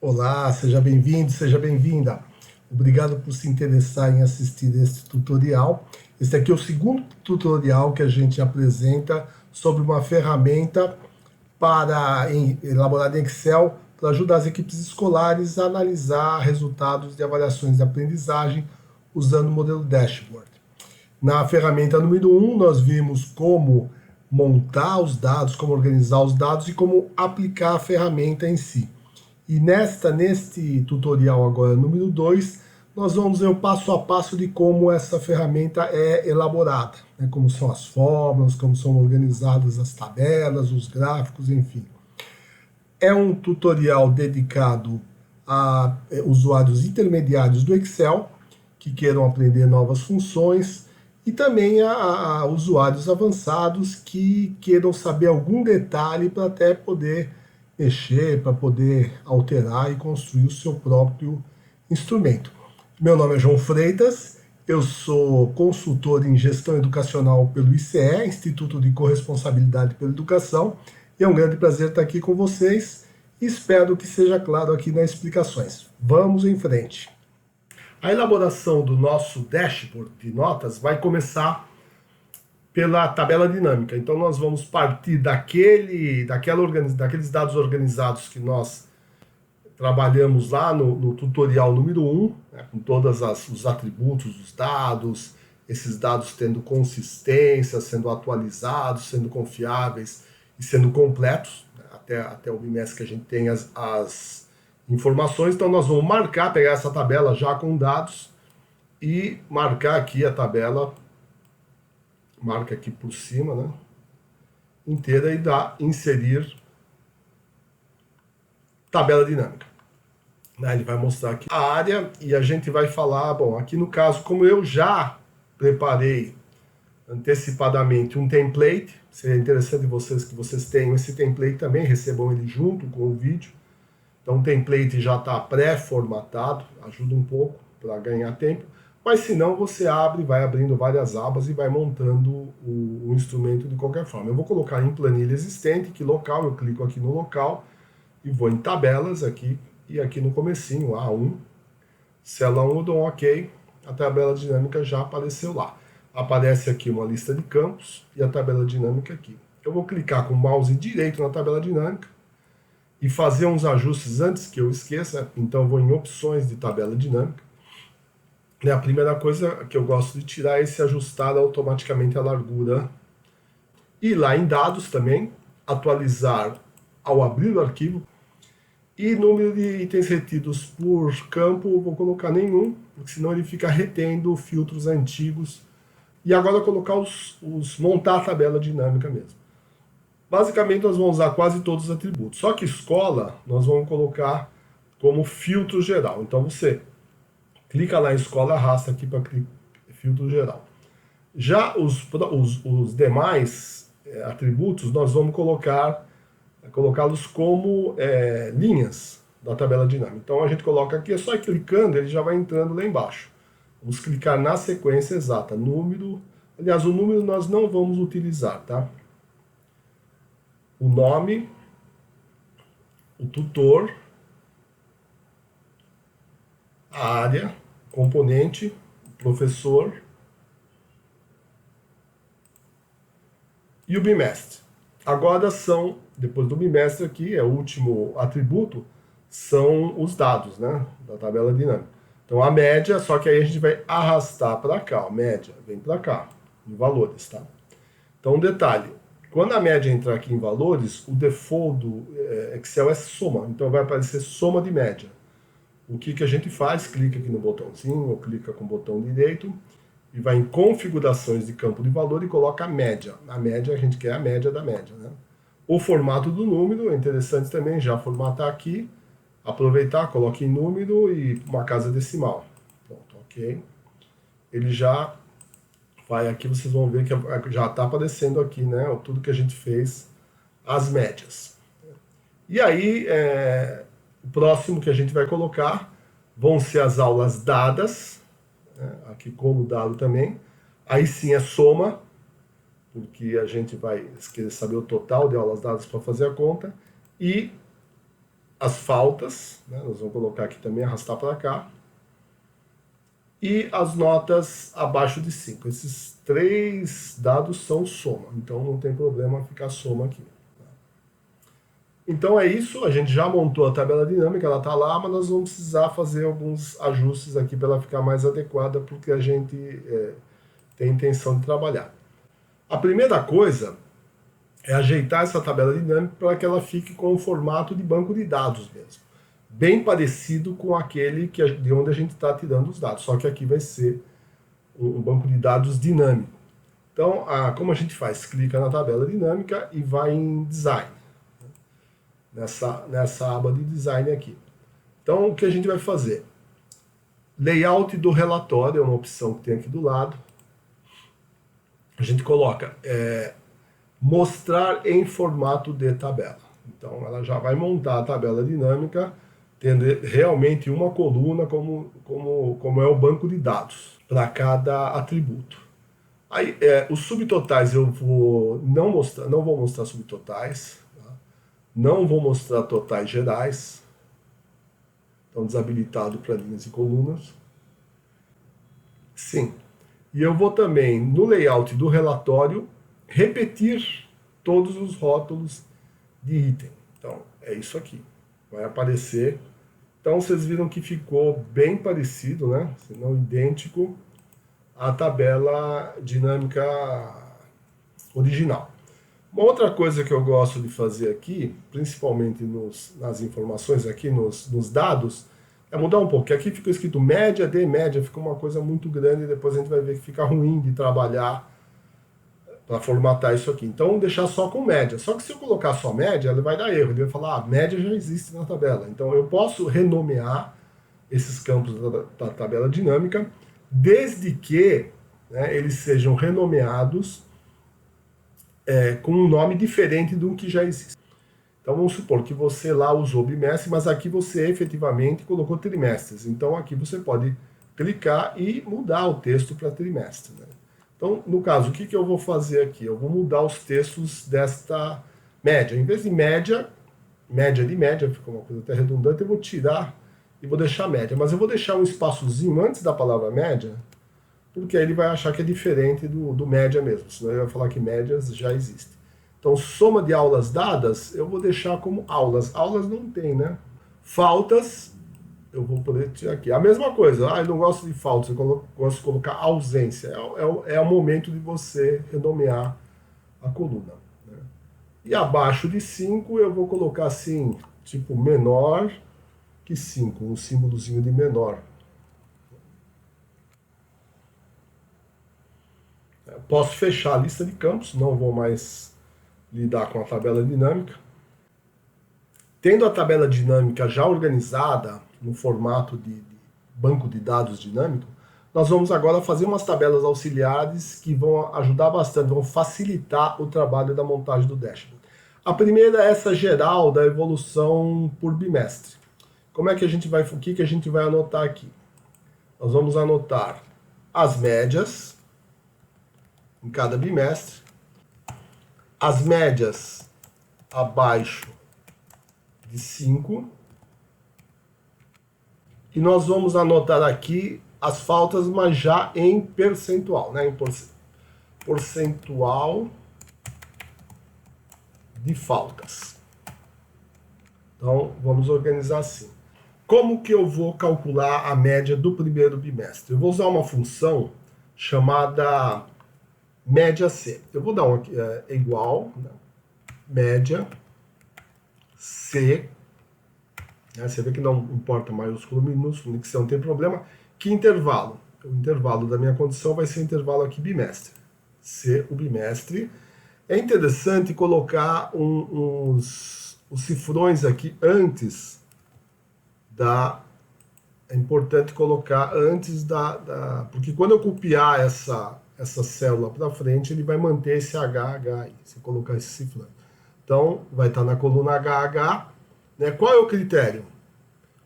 Olá, seja bem-vindo, seja bem-vinda. Obrigado por se interessar em assistir este tutorial. Este aqui é o segundo tutorial que a gente apresenta sobre uma ferramenta elaborada em Excel para ajudar as equipes escolares a analisar resultados de avaliações de aprendizagem usando o modelo Dashboard. Na ferramenta número 1, nós vimos como montar os dados, como organizar os dados e como aplicar a ferramenta em si. E neste tutorial agora, número 2, nós vamos ver o passo a passo de como essa ferramenta é elaborada, né? Como são as fórmulas, como são organizadas as tabelas, os gráficos, enfim. É um tutorial dedicado a usuários intermediários do Excel, que queiram aprender novas funções, e também a usuários avançados que queiram saber algum detalhe para até poder mexer, para poder alterar e construir o seu próprio instrumento. Meu nome é João Freitas, eu sou consultor em gestão educacional pelo ICE, Instituto de Corresponsabilidade pela Educação, e é um grande prazer estar aqui com vocês e espero que seja claro aqui nas explicações. Vamos em frente. A elaboração do nosso dashboard de notas vai começar pela tabela dinâmica. Então nós vamos partir daqueles dados organizados que nós trabalhamos lá no tutorial número 1, né, com todos os atributos dos dados, esses dados tendo consistência, sendo atualizados, sendo confiáveis e sendo completos, né, até o bimestre que a gente tem as informações. Então nós vamos pegar essa tabela já com dados e marcar aqui a tabela, marca aqui por cima, né, inteira, e dá inserir tabela dinâmica. Ele vai mostrar aqui a área e a gente vai falar, bom, aqui no caso, como eu já preparei antecipadamente um template, seria interessante que vocês tenham esse template também, recebam ele junto com o vídeo. Então o template já está pré-formatado, ajuda um pouco para ganhar tempo, mas se não, você vai abrindo várias abas e vai montando o instrumento de qualquer forma. Eu vou colocar em planilha existente, que local, eu clico aqui no local e vou em tabelas aqui, e aqui no comecinho, A1, célula 1, eu dou um OK, a tabela dinâmica já apareceu lá. Aparece aqui uma lista de campos e a tabela dinâmica aqui. Eu vou clicar com o mouse direito na tabela dinâmica e fazer uns ajustes antes que eu esqueça, então vou em opções de tabela dinâmica. E a primeira coisa que eu gosto de tirar é esse ajustar automaticamente a largura. E lá em dados também, atualizar ao abrir o arquivo. E número de itens retidos por campo, eu vou colocar nenhum, porque senão ele fica retendo filtros antigos. E agora colocar montar a tabela dinâmica mesmo. Basicamente nós vamos usar quase todos os atributos. Só que escola nós vamos colocar como filtro geral. Então você clica lá em escola, arrasta aqui para filtro geral. Já os demais atributos nós vamos colocá-los como linhas da tabela dinâmica. Então a gente coloca aqui, é só ir clicando, ele já vai entrando lá embaixo. Vamos clicar na sequência exata, número, aliás, o número nós não vamos utilizar, tá? O nome, o tutor, a área, componente, o professor e o bimestre. Agora depois do bimestre aqui, o último atributo, são os dados, né, da tabela dinâmica. Então a média, só que aí a gente vai arrastar para cá, a média vem para cá, em valores, tá? Então um detalhe, quando a média entrar aqui em valores, o default do Excel é soma, então vai aparecer soma de média. O que a gente faz? Clica aqui no botãozinho, ou clica com o botão direito, e vai em configurações de campo de valor e coloca a média. A média, a gente quer a média da média, né? O formato do número é interessante também, já formatar aqui, aproveitar, coloque em número e uma casa decimal. Pronto, ok. Ele já vai aqui, vocês vão ver que já está aparecendo aqui, né, tudo que a gente fez, as médias. E aí, o próximo que a gente vai colocar vão ser as aulas dadas, né, aqui como dado também. Aí sim é soma, porque a gente vai querer saber o total de aulas dadas para fazer a conta. E as faltas, né? Nós vamos colocar aqui também, arrastar para cá, e as notas abaixo de 5. Esses 3 dados são soma, então não tem problema ficar soma aqui. Então é isso, a gente já montou a tabela dinâmica, ela está lá, mas nós vamos precisar fazer alguns ajustes aqui para ela ficar mais adequada, porque a gente tem intenção de trabalhar. A primeira coisa é ajeitar essa tabela dinâmica para que ela fique com o formato de banco de dados mesmo. Bem parecido com aquele de onde a gente está tirando os dados, só que aqui vai ser um banco de dados dinâmico. Então, como a gente faz? Clica na tabela dinâmica e vai em Design, nessa aba de Design aqui. Então, o que a gente vai fazer? Layout do relatório é uma opção que tem aqui do lado. A gente coloca mostrar em formato de tabela. Então, ela já vai montar a tabela dinâmica tendo realmente uma coluna como é o banco de dados para cada atributo. Aí, os subtotais eu não vou mostrar subtotais, tá? Não vou mostrar totais gerais, estão desabilitado para linhas e colunas. Sim, e eu vou também, no layout do relatório, repetir todos os rótulos de item. Então, é isso aqui, vai aparecer. Então, vocês viram que ficou bem parecido, né? Se não idêntico, à tabela dinâmica original. Uma outra coisa que eu gosto de fazer aqui, principalmente nas informações, aqui nos dados, é mudar um pouco. Aqui fica escrito média de média, fica uma coisa muito grande, e depois a gente vai ver que fica ruim de trabalhar para formatar isso aqui. Então, deixar só com média. Só que se eu colocar só média, ele vai dar erro. Ele vai falar, média já existe na tabela. Então, eu posso renomear esses campos da tabela dinâmica, desde que, né, eles sejam renomeados com um nome diferente do que já existe. Então, vamos supor que você lá usou bimestre, mas aqui você efetivamente colocou trimestres. Então, aqui você pode clicar e mudar o texto para trimestre, né? Então, no caso, o que eu vou fazer aqui? Eu vou mudar os textos desta média. Em vez de média de média, ficou uma coisa até redundante, eu vou tirar e vou deixar média. Mas eu vou deixar um espaçozinho antes da palavra média, porque aí ele vai achar que é diferente do média mesmo, senão ele vai falar que médias já existem. Então, soma de aulas dadas, eu vou deixar como aulas. Aulas não tem, né? Faltas, eu vou poder tirar aqui. A mesma coisa, eu não gosto de faltas, eu gosto de colocar ausência. É o momento de você renomear a coluna, né? E abaixo de 5 eu vou colocar assim, tipo menor que 5, um símbolozinho de menor. Posso fechar a lista de campos, não vou mais lidar com a tabela dinâmica. Tendo a tabela dinâmica já organizada no formato de banco de dados dinâmico, nós vamos agora fazer umas tabelas auxiliares que vão ajudar bastante, vão facilitar o trabalho da montagem do dashboard. A primeira é essa geral da evolução por bimestre. Como é que a gente vai, o que a gente vai anotar aqui? Nós vamos anotar as médias em cada bimestre, as médias abaixo de 5, e nós vamos anotar aqui as faltas, mas já em percentual, né? Em percentual de faltas. Então, vamos organizar assim. Como que eu vou calcular a média do primeiro bimestre? Eu vou usar uma função chamada média C. Eu vou dar aqui, igual, né, média C, né, você vê que não importa maiúsculo, minúsculo, que não tem problema. Que intervalo? O intervalo da minha condição vai ser o intervalo aqui bimestre. C, o bimestre. É interessante colocar os cifrões aqui antes da... É importante colocar antes porque quando eu copiar essa célula para frente, ele vai manter esse HH aí, se colocar esse cifrão. Então, vai estar na coluna HH. Né? Qual é o critério?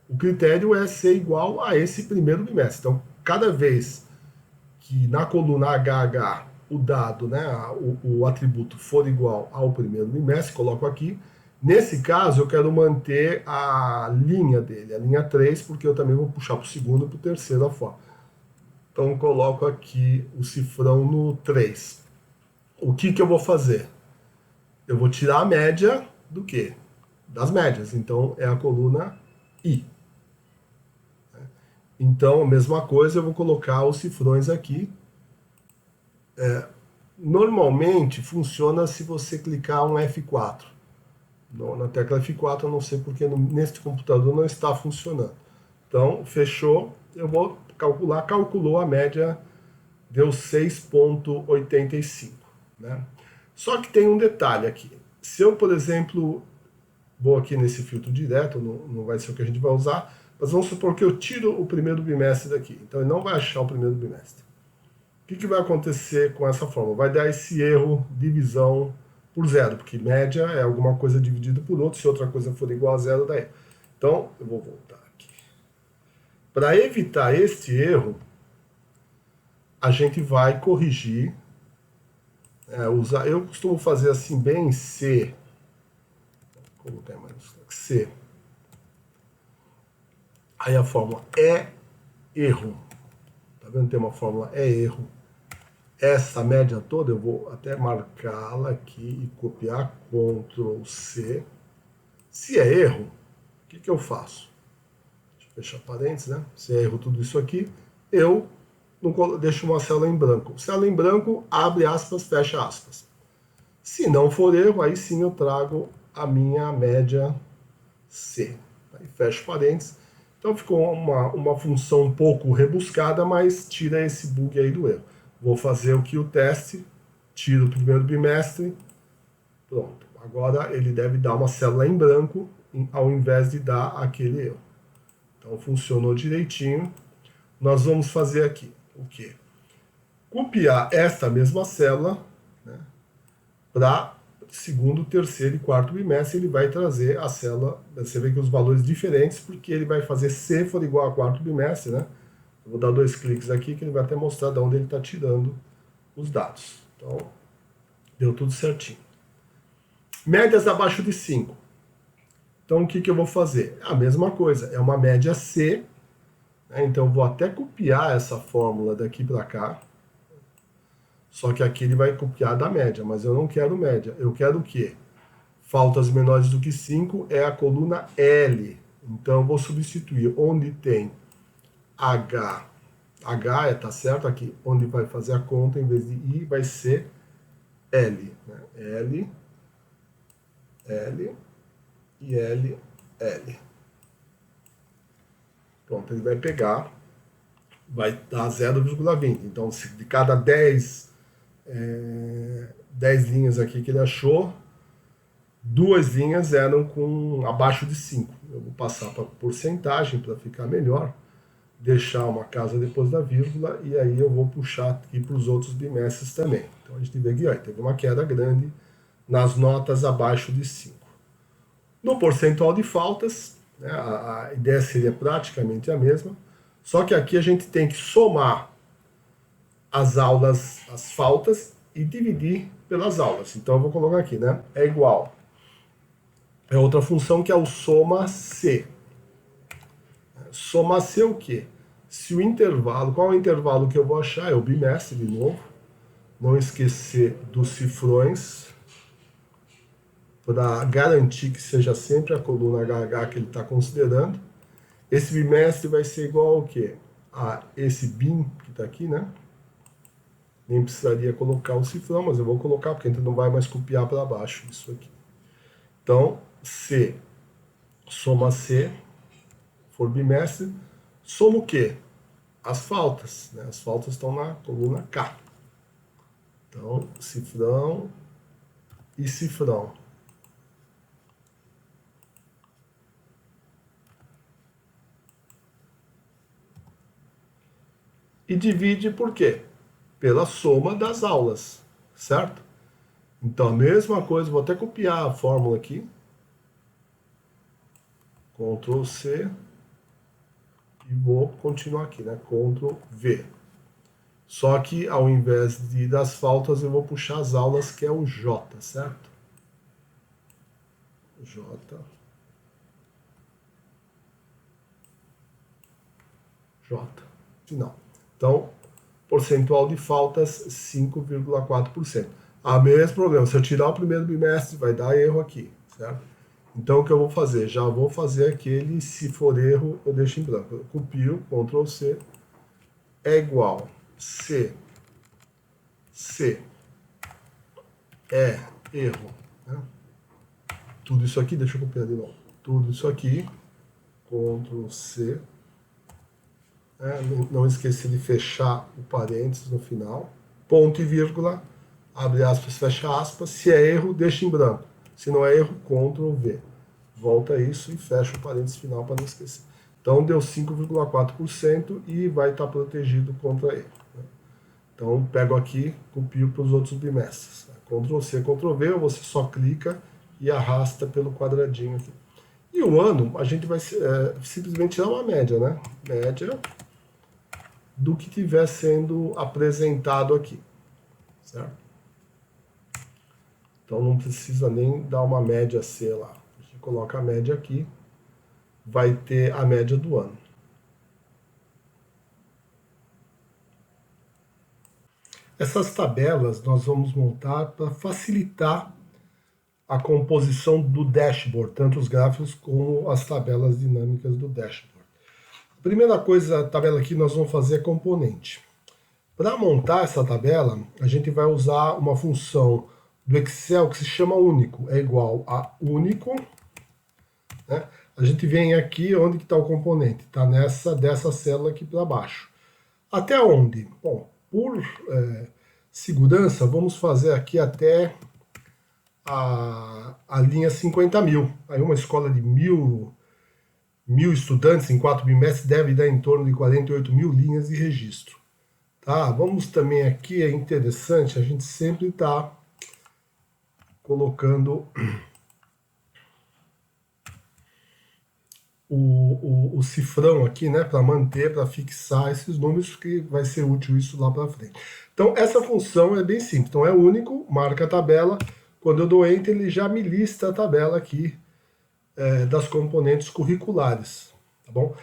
O critério é ser igual a esse primeiro bimestre. Então, cada vez que na coluna HH o dado, né, o atributo for igual ao primeiro bimestre, coloco aqui, Nesse caso, eu quero manter a linha dele, a linha 3, porque eu também vou puxar para o segundo e para o terceiro a forma. Então, eu coloco aqui o cifrão no 3. O que eu vou fazer? Eu vou tirar a média do quê? Das médias. Então, é a coluna I. Então, a mesma coisa, eu vou colocar os cifrões aqui. Normalmente, funciona se você clicar um F4. Na tecla F4, eu não sei porque neste computador não está funcionando. Então, fechou, eu vou calcular, calculou a média, deu 6,85. Né? Só que tem um detalhe aqui. Se eu, por exemplo, vou aqui nesse filtro direto, não vai ser o que a gente vai usar, mas vamos supor que eu tiro o primeiro bimestre daqui. Então, ele não vai achar o primeiro bimestre. O que vai acontecer com essa fórmula? Vai dar esse erro divisão por zero, porque média é alguma coisa dividida por outra, se outra coisa for igual a zero, dá erro. Então, eu vou voltar aqui. Para evitar este erro, a gente vai corrigir. Eu costumo fazer assim bem C. Vou colocar em maiúscula. C. Aí a fórmula é erro. Tá vendo? Tem uma fórmula é erro. Essa média toda eu vou até marcá-la aqui e copiar, Ctrl C. Se é erro, o que eu faço? Deixa eu fechar parênteses, né? Se é erro tudo isso aqui, eu não deixo uma célula em branco. Célula em branco, abre aspas, fecha aspas. Se não for erro, aí sim eu trago a minha média C. Aí fecho parênteses. Então ficou uma função um pouco rebuscada, mas tira esse bug aí do erro. Vou fazer o teste, tiro o primeiro bimestre, pronto. Agora ele deve dar uma célula em branco ao invés de dar aquele erro. Então funcionou direitinho. Nós vamos fazer aqui o quê? Copiar esta mesma célula, né, para segundo, terceiro e quarto bimestre. Ele vai trazer a célula, você vê que os valores diferentes, porque ele vai fazer C for igual a quarto bimestre, né? Eu vou dar 2 cliques aqui que ele vai até mostrar de onde ele está tirando os dados. Então, deu tudo certinho. Médias abaixo de 5. Então, o que eu vou fazer? A mesma coisa, é uma média C. Né? Então, eu vou até copiar essa fórmula daqui para cá. Só que aqui ele vai copiar da média, mas eu não quero média. Eu quero o quê? Faltas menores do que 5 é a coluna L. Então, eu vou substituir onde tem H tá certo aqui, onde vai fazer a conta, em vez de I, vai ser L. Né? L e L. Pronto, ele vai pegar, vai dar 0,20. Então, se de cada 10 linhas aqui que ele achou, 2 linhas eram com abaixo de 5. Eu vou passar para porcentagem para ficar melhor. Deixar uma casa depois da vírgula, e aí eu vou puxar aqui para os outros bimestres também. Então a gente vê aqui, ó, teve uma queda grande nas notas abaixo de 5. No percentual de faltas, né, a ideia seria praticamente a mesma, só que aqui a gente tem que somar as aulas, as faltas, e dividir pelas aulas. Então eu vou colocar aqui, né, é igual. É outra função que é o soma C. Soma C o quê? Se o intervalo, qual é o intervalo que eu vou achar? É o bimestre, de novo. Não esquecer dos cifrões, para garantir que seja sempre a coluna HH que ele está considerando. Esse bimestre vai ser igual ao quê? A esse BIM que está aqui, né? Nem precisaria colocar o cifrão, mas eu vou colocar, porque a gente não vai mais copiar para baixo isso aqui. Então, C, soma C, for bimestre, soma o quê? As faltas, né? As faltas estão na coluna K. Então, cifrão e cifrão. E divide por quê? Pela soma das aulas, certo? Então, a mesma coisa, vou até copiar a fórmula aqui. Ctrl C. E vou continuar aqui, né? Ctrl V. Só que, ao invés das faltas, eu vou puxar as aulas, que é o J, certo? J, J, final. Então, percentual de faltas 5,4%. Ah, mesmo problema, se eu tirar o primeiro bimestre, vai dar erro aqui, certo? Então, o que eu vou fazer? Já vou fazer aquele, se for erro, eu deixo em branco. Eu copio, Ctrl C, é igual C, é erro. Né? Tudo isso aqui, deixa eu copiar de novo. Tudo isso aqui, Ctrl C. Não esqueci de fechar o parênteses no final. Ponto e vírgula, abre aspas, fecha aspas. Se é erro, deixa em branco. Se não é erro, Ctrl V. Volta isso e fecha o parênteses final para não esquecer. Então deu 5,4% e vai estar protegido contra erro. Então pego aqui, copio para os outros bimestres. Ctrl C, Ctrl V, ou você só clica e arrasta pelo quadradinho aqui. E o ano, a gente vai simplesmente tirar uma média, né? Média do que estiver sendo apresentado aqui, certo? Então não precisa nem dar uma média C lá. A gente coloca a média aqui, vai ter a média do ano. Essas tabelas nós vamos montar para facilitar a composição do dashboard, tanto os gráficos como as tabelas dinâmicas do dashboard. A primeira coisa, a tabela aqui nós vamos fazer é componente. Para montar essa tabela, a gente vai usar uma função do Excel que se chama único, é igual a único, né? A gente vem aqui, onde está o componente? Está dessa célula aqui para baixo. Até onde? Bom, por segurança, vamos fazer aqui até a linha 50.000. Aí uma escola de 1.000 estudantes em 4 bimestres deve dar em torno de 48.000 linhas de registro. Tá? Vamos também aqui, é interessante, a gente sempre está colocando o cifrão aqui, né, para manter, para fixar esses números, que vai ser útil isso lá para frente. Então, essa função é bem simples. Então, é único, marca a tabela. Quando eu dou Enter, ele já me lista a tabela aqui das componentes curriculares, tá bom?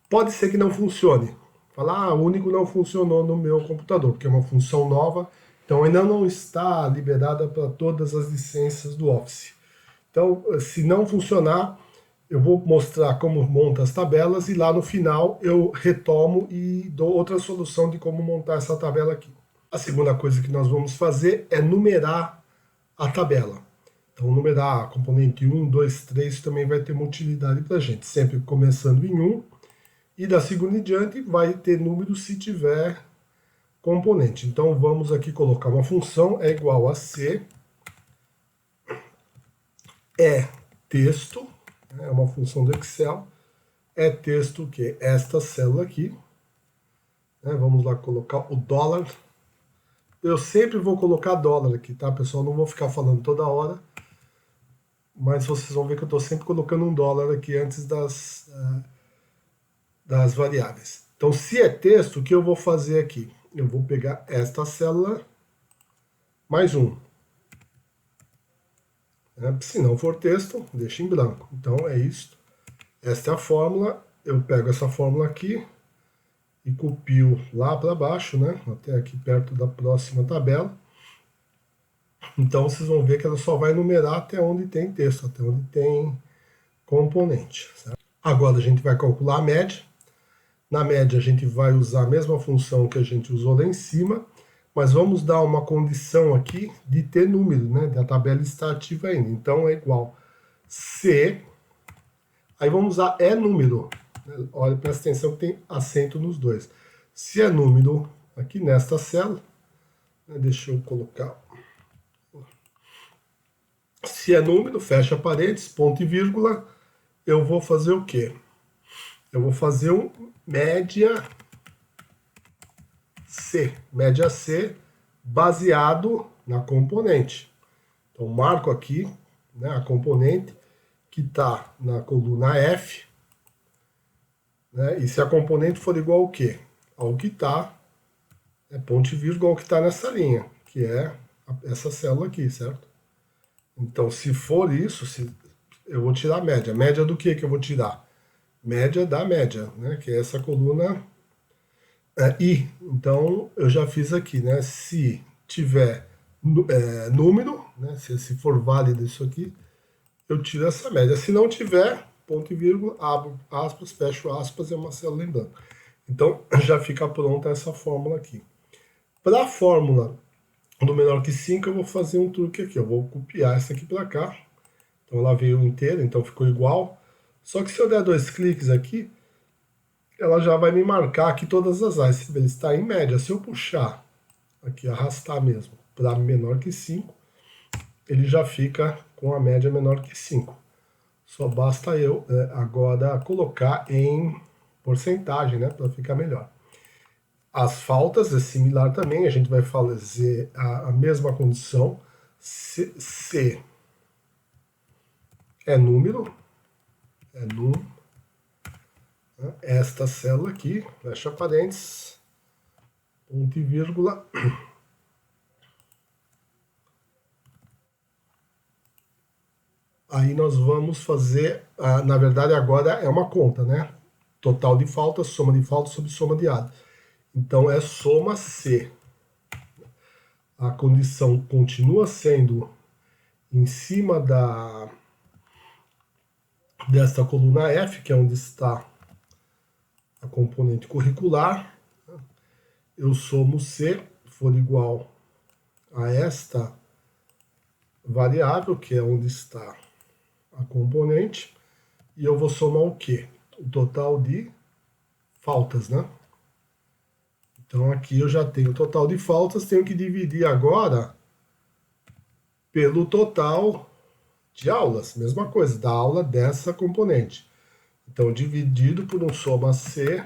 Pode ser que não funcione. Falar, único não funcionou no meu computador, porque é uma função nova, então ainda não está liberada para todas as licenças do Office. Então, se não funcionar, eu vou mostrar como monta as tabelas e lá no final eu retomo e dou outra solução de como montar essa tabela aqui. A segunda coisa que nós vamos fazer é numerar a tabela. Então, numerar componente 1, 2, 3 também vai ter uma utilidade para a gente, sempre começando em 1, e da segunda em diante vai ter número se tiver componente. Então, vamos aqui colocar uma função, é igual a C, é texto, é uma função do Excel, é texto o quê? Esta célula aqui, né? Vamos lá colocar o dólar. Eu sempre vou colocar dólar aqui, tá, pessoal? Não vou ficar falando toda hora, mas vocês vão ver que eu estou sempre colocando um dólar aqui antes das variáveis. Então, se é texto, o que eu vou fazer aqui? Eu vou pegar esta célula, mais um. Se não for texto, deixa em branco. Então, é isso. Esta é a fórmula. Eu pego essa fórmula aqui e copio lá para baixo, né? Até aqui perto da próxima tabela. Então, vocês vão ver que ela só vai numerar até onde tem texto, até onde tem componente. Certo? Agora, a gente vai calcular a média. Na média, a gente vai usar a mesma função que a gente usou lá em cima, mas vamos dar uma condição aqui de ter número, né? Da tabela está ativa ainda. Então, é igual C. Aí vamos usar é número. Olha, presta atenção que tem acento nos dois. Se é número aqui nesta célula, deixa eu colocar. Se é número, fecha parênteses, ponto e vírgula, eu vou fazer o quê? Eu vou fazer um média C baseado na componente. Então, marco aqui, né, a componente que está na coluna F, né, e se a componente for igual ao quê? Ao que está, ponto e vírgula, ao que está nessa linha, que é essa célula aqui, certo? Então, se for isso, eu vou tirar a média. Média do que eu vou tirar? Média da média, né? Que é essa coluna I. Então, eu já fiz aqui, né? Se tiver número, né? Se for válido isso aqui, eu tiro essa média. Se não tiver, ponto e vírgula, abro aspas, fecho aspas, é uma célula em branco. Então, já fica pronta essa fórmula aqui. Para a fórmula do menor que 5, eu vou fazer um truque aqui. Eu vou copiar essa aqui para cá. Então, ela veio inteira, então ficou igual. Só que se eu der 2 cliques aqui, ela já vai me marcar aqui todas as áreas. Ele está em média. Se eu puxar aqui, arrastar mesmo, para menor que 5, ele já fica com a média menor que 5. Só basta eu agora colocar em porcentagem, né, para ficar melhor. As faltas é similar também, a gente vai fazer a mesma condição. Se é número, esta célula aqui, fecha parênteses, ponto e vírgula. Aí nós vamos fazer, na verdade agora é uma conta, né? Total de faltas, soma de faltas sobre soma de área. Então é soma C. A condição continua sendo em cima desta coluna F, que é onde está a componente curricular. Eu somo C, for igual a esta variável, que é onde está a componente, e eu vou somar o quê? O total de faltas, né? Então aqui eu já tenho o total de faltas, tenho que dividir agora pelo total de aulas, mesma coisa, da aula dessa componente. Então dividido por um soma C,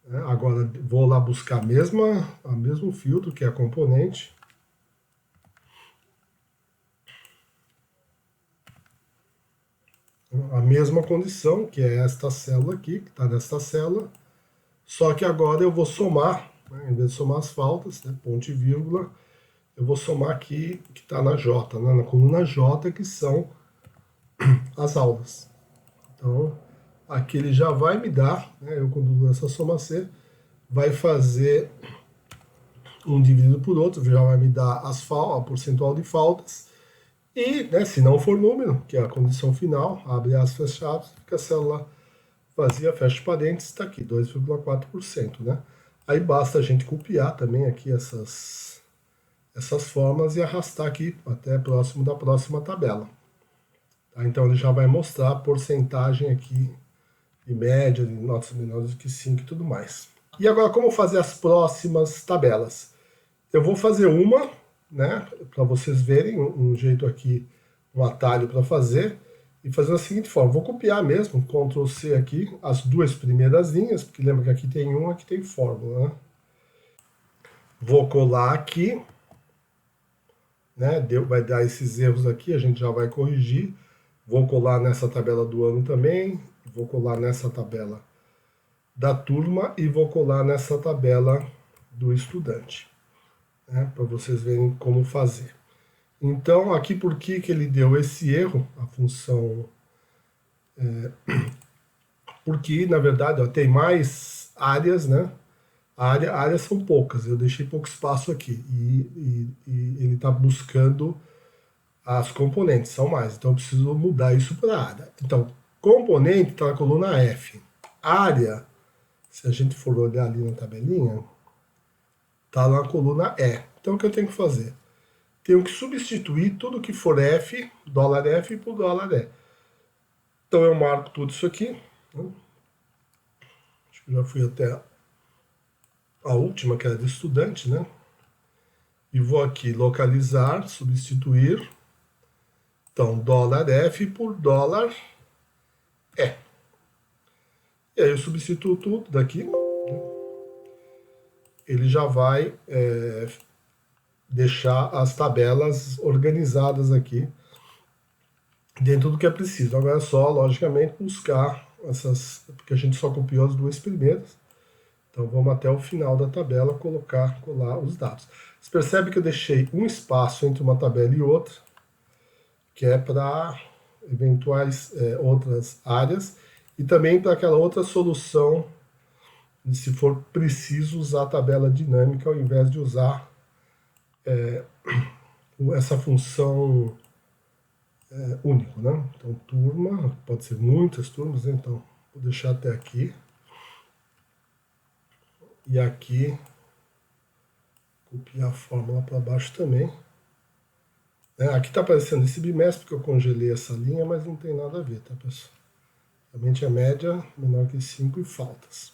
né? Agora vou lá buscar a mesmo filtro, que é a componente. A mesma condição, que é esta célula aqui, que está nesta célula, só que agora eu vou somar, né, em vez de somar as faltas, né, ponto e vírgula, eu vou somar aqui, que está na J, né, na coluna J, que são as aulas. Então, aqui ele já vai me dar, né, eu quando dou essa soma C, vai fazer um dividido por outro, já vai me dar a percentual de faltas, e, né, se não for número, que é a condição final, abre aspas, fecha aspas, fica a célula vazia, fecha parênteses, está aqui, 2,4%, né? Aí basta a gente copiar também aqui essas formas e arrastar aqui até próximo da próxima tabela. Tá? Então ele já vai mostrar a porcentagem aqui de média, de notas menores do que 5 e tudo mais. E agora como fazer as próximas tabelas? Eu vou fazer uma, né, para vocês verem um jeito aqui, um atalho para fazer, e fazer da seguinte forma, vou copiar mesmo, Ctrl C aqui, as duas primeiras linhas, porque lembra que aqui tem uma, aqui tem fórmula, né? Vou colar aqui, né, vai dar esses erros aqui, a gente já vai corrigir, vou colar nessa tabela do ano também, vou colar nessa tabela da turma e vou colar nessa tabela do estudante, né, para vocês verem como fazer. Então, aqui por que ele deu esse erro, a função... porque, na verdade, ó, tem mais áreas, né? Áreas são poucas, eu deixei pouco espaço aqui. E ele está buscando as componentes, são mais. Então, eu preciso mudar isso para área. Então, componente está na coluna F. Área, se a gente for olhar ali na tabelinha, está na coluna E. Então, o que eu tenho que fazer? Tenho que substituir tudo que for F, dólar F, por dólar E. Então eu marco tudo isso aqui. Né? Acho que já fui até a última, que era de estudante, né? E vou aqui localizar, substituir. Então, dólar F por dólar E. E aí eu substituo tudo daqui. Né? Ele já vai deixar as tabelas organizadas aqui dentro do que é preciso. Agora é só, logicamente, buscar essas, porque a gente só copiou as duas primeiras. Então vamos até o final da tabela colar os dados. Você percebe que eu deixei um espaço entre uma tabela e outra. que é para eventuais outras áreas, e também para aquela outra solução de se for preciso usar a tabela dinâmica ao invés de usar essa função único, né? Então, turma, pode ser muitas turmas, né? Então vou deixar até aqui. E aqui, copiar a fórmula para baixo também. Aqui está aparecendo esse bimestre, porque eu congelei essa linha, mas não tem nada a ver, tá, pessoal? Realmente a média menor que 5 e faltas.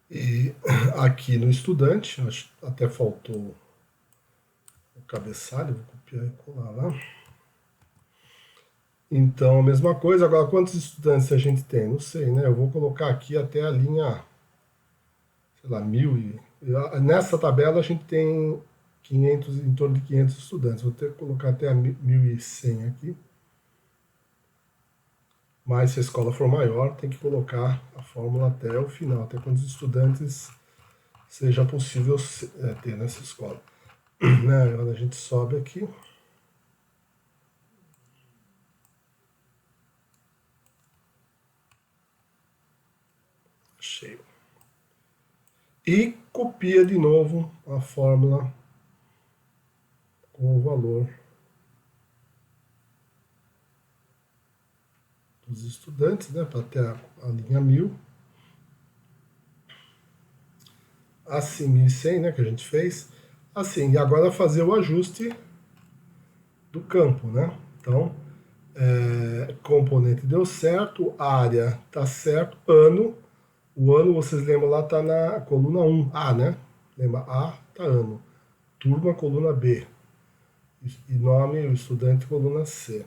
E aqui no estudante, acho que até faltou o cabeçalho, vou copiar e colar lá. Então, a mesma coisa. Agora, quantos estudantes a gente tem? Não sei, né? Eu vou colocar aqui até a linha, sei lá, 1000. Nessa tabela a gente tem 500, em torno de 500 estudantes. Vou ter que colocar até a 1100 aqui. Mas se a escola for maior, tem que colocar a fórmula até o final, até quantos estudantes seja possível ter nessa escola. Agora a gente sobe aqui. Achei. E copia de novo a fórmula com o valor dos estudantes, né, para ter a linha 1000. Assim, 1100, né, que a gente fez. Assim, e agora fazer o ajuste do campo, né? Então, componente deu certo, área tá certo, ano. O ano, vocês lembram lá, tá na coluna 1, A, né? Lembra? A tá ano. Turma, coluna B. E nome, o estudante, coluna C.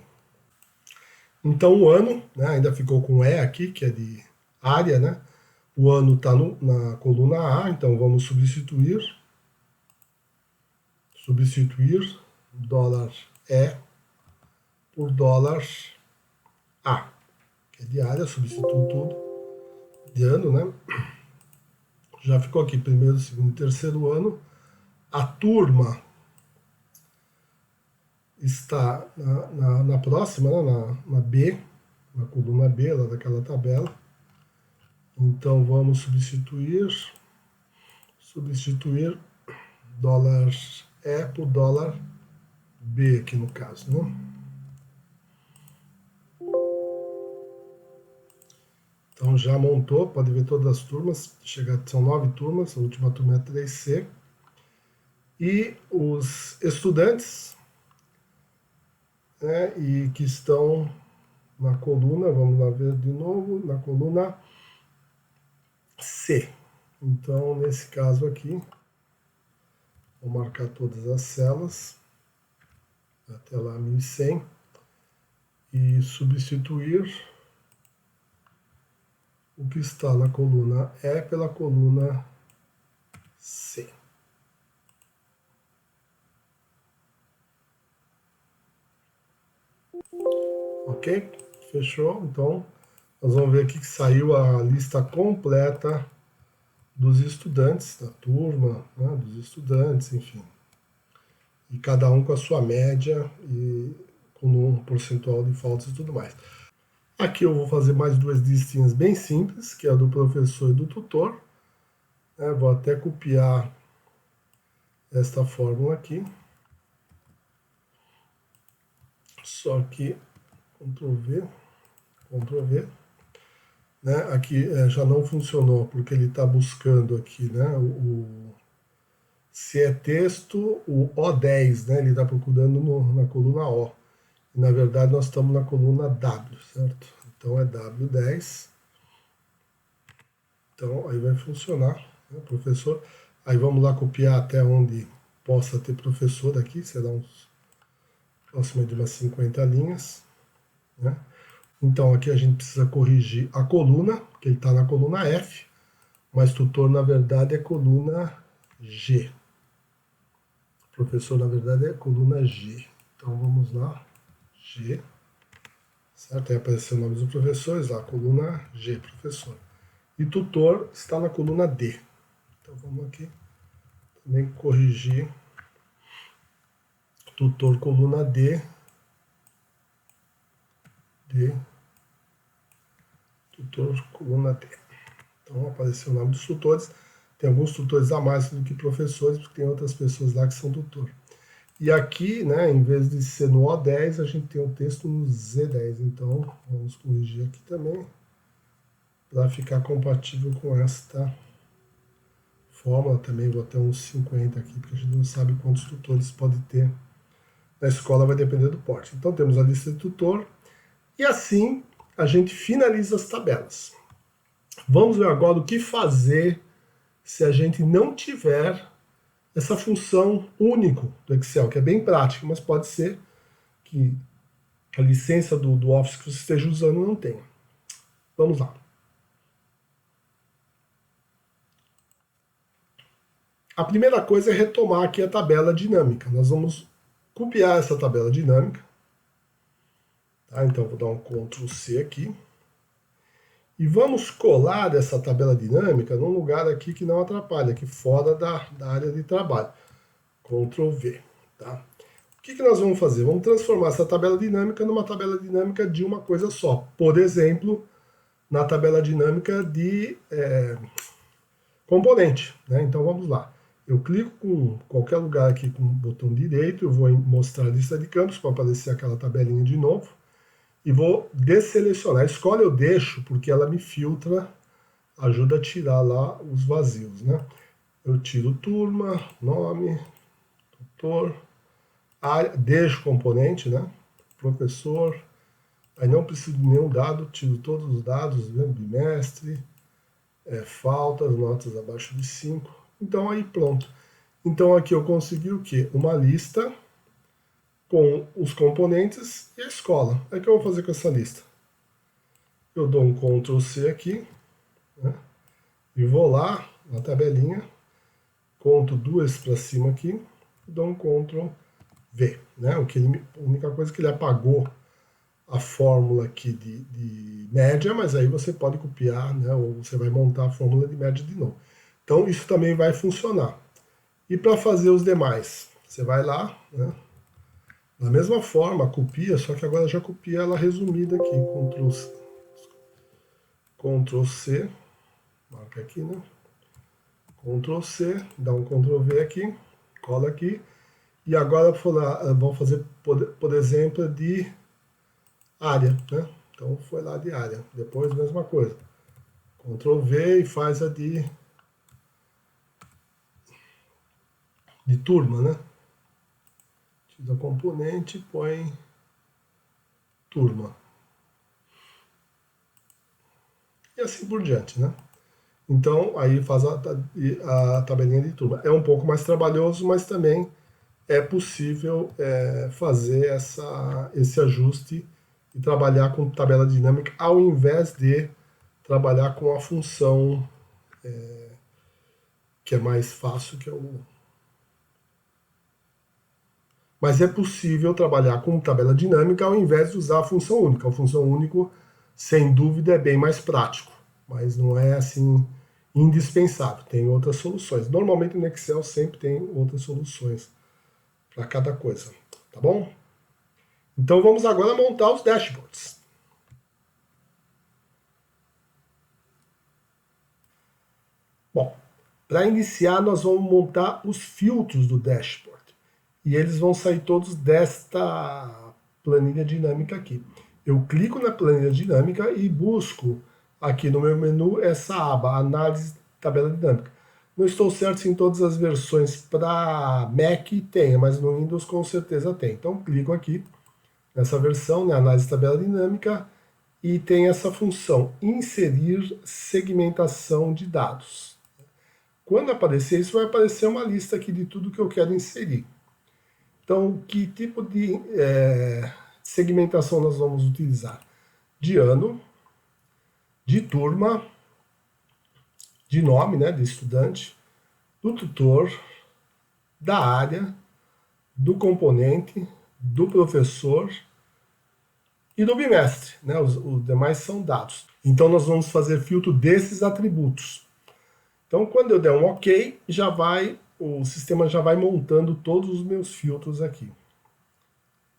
Então, o ano, né, ainda ficou com E aqui, que é de área, né? O ano está na coluna A, então vamos substituir dólar E por dólar A, que é de área, substituo tudo de ano, né? Já ficou aqui primeiro, segundo e terceiro ano. A turma está na próxima, né? na B, na coluna B lá daquela tabela. Então vamos substituir dólar E por dólar B aqui no caso, né? Então já montou, pode ver todas as turmas, são 9 turmas, a última turma é 3C. E os estudantes, né, e que estão na coluna, vamos lá ver de novo, na coluna C. Então, nesse caso aqui, vou marcar todas as celas, até lá 1100, e substituir o que está na coluna E pela coluna C. Ok? Fechou? Então, nós vamos ver aqui que saiu a lista completa dos estudantes, da turma, né, dos estudantes, enfim. E cada um com a sua média e com um percentual de faltas e tudo mais. Aqui eu vou fazer mais duas listinhas bem simples, que é a do professor e do tutor. Vou até copiar esta fórmula aqui. Só que Ctrl V, Ctrl V. Né? Aqui já não funcionou, porque ele está buscando aqui, né? Se é texto, o O10, né? Ele está procurando na coluna O. E, na verdade, nós estamos na coluna W, certo? Então é W10. Então aí vai funcionar, né, professor? Aí vamos lá copiar até onde possa ter professor aqui, será uns próximo de umas 50 linhas, né? Então aqui a gente precisa corrigir a coluna, que ele está na coluna F, mas tutor na verdade é coluna G. Professor na verdade é coluna G. Então vamos lá, G, certo? Aí apareceu o nome dos professores, lá, coluna G, professor. E tutor está na coluna D. Então vamos aqui também corrigir tutor coluna D de tutor coluna T. Então apareceu o nome dos tutores. Tem alguns tutores a mais do que professores, porque tem outras pessoas lá que são tutor. E aqui, né, em vez de ser no O10, a gente tem o texto no Z10. Então, vamos corrigir aqui também, para ficar compatível com esta fórmula. Também vou até uns 50 aqui, porque a gente não sabe quantos tutores pode ter na escola, vai depender do porte. Então, temos a lista de tutor, e assim a gente finaliza as tabelas. Vamos ver agora o que fazer se a gente não tiver essa função único do Excel, que é bem prática, mas pode ser que a licença do Office que você esteja usando não tenha. Vamos lá. A primeira coisa é retomar aqui a tabela dinâmica. Nós vamos copiar essa tabela dinâmica. Tá? Então, vou dar um Ctrl C aqui. E vamos colar essa tabela dinâmica num lugar aqui que não atrapalha, aqui fora da área de trabalho. Ctrl V. Tá? O que nós vamos fazer? Vamos transformar essa tabela dinâmica numa tabela dinâmica de uma coisa só. Por exemplo, na tabela dinâmica de componente. Né? Então vamos lá. Eu clico com qualquer lugar aqui com o botão direito, eu vou mostrar a lista de campos para aparecer aquela tabelinha de novo. E vou desselecionar. A escola eu deixo porque ela me filtra, ajuda a tirar lá os vazios, né? Eu tiro turma, nome, tutor, área, deixo componente, né? Professor, aí não preciso de nenhum dado, tiro todos os dados, né? Bimestre, faltas, notas abaixo de 5. Então aí pronto. Então aqui eu consegui o quê? Uma lista com os componentes e a escola. Aí o que eu vou fazer com essa lista? Eu dou um Ctrl C aqui, né? E vou lá na tabelinha, conto duas para cima aqui, e dou um Ctrl V. Né? A única coisa que ele apagou a fórmula aqui de média, mas aí você pode copiar, né? Ou você vai montar a fórmula de média de novo. Então isso também vai funcionar. E para fazer os demais, você vai lá, né? Da mesma forma, copia, só que agora já copia ela resumida aqui. Ctrl C, marca aqui, né? Ctrl C, dá um Ctrl V aqui, cola aqui. E agora vamos fazer, por exemplo, de área, né? Então foi lá de área. Depois, mesma coisa. Ctrl V e faz a de turma, né? Da componente, põe turma. E assim por diante, né? Então, aí faz a tabelinha de turma. É um pouco mais trabalhoso, mas também é possível fazer esse ajuste e trabalhar com tabela dinâmica ao invés de trabalhar com a função que é mais fácil, que é o... Mas é possível trabalhar com tabela dinâmica ao invés de usar a função única. A função única, sem dúvida, é bem mais prático, mas não é assim indispensável. Tem outras soluções. Normalmente no Excel sempre tem outras soluções para cada coisa, tá bom? Então vamos agora montar os dashboards. Bom, para iniciar nós vamos montar os filtros do dashboard. E eles vão sair todos desta planilha dinâmica aqui. Eu clico na planilha dinâmica e busco aqui no meu menu essa aba, Análise Tabela Dinâmica. Não estou certo se em todas as versões para Mac tem, mas no Windows com certeza tem. Então clico aqui nessa versão, né, Análise Tabela Dinâmica, e tem essa função, Inserir segmentação de dados. Quando aparecer isso, vai aparecer uma lista aqui de tudo que eu quero inserir. Então, que tipo de segmentação nós vamos utilizar? De ano, de turma, de nome, né, de estudante, do tutor, da área, do componente, do professor e do bimestre. Né, os demais são dados. Então, nós vamos fazer filtro desses atributos. Então, quando eu der um OK, o sistema já vai montando todos os meus filtros aqui.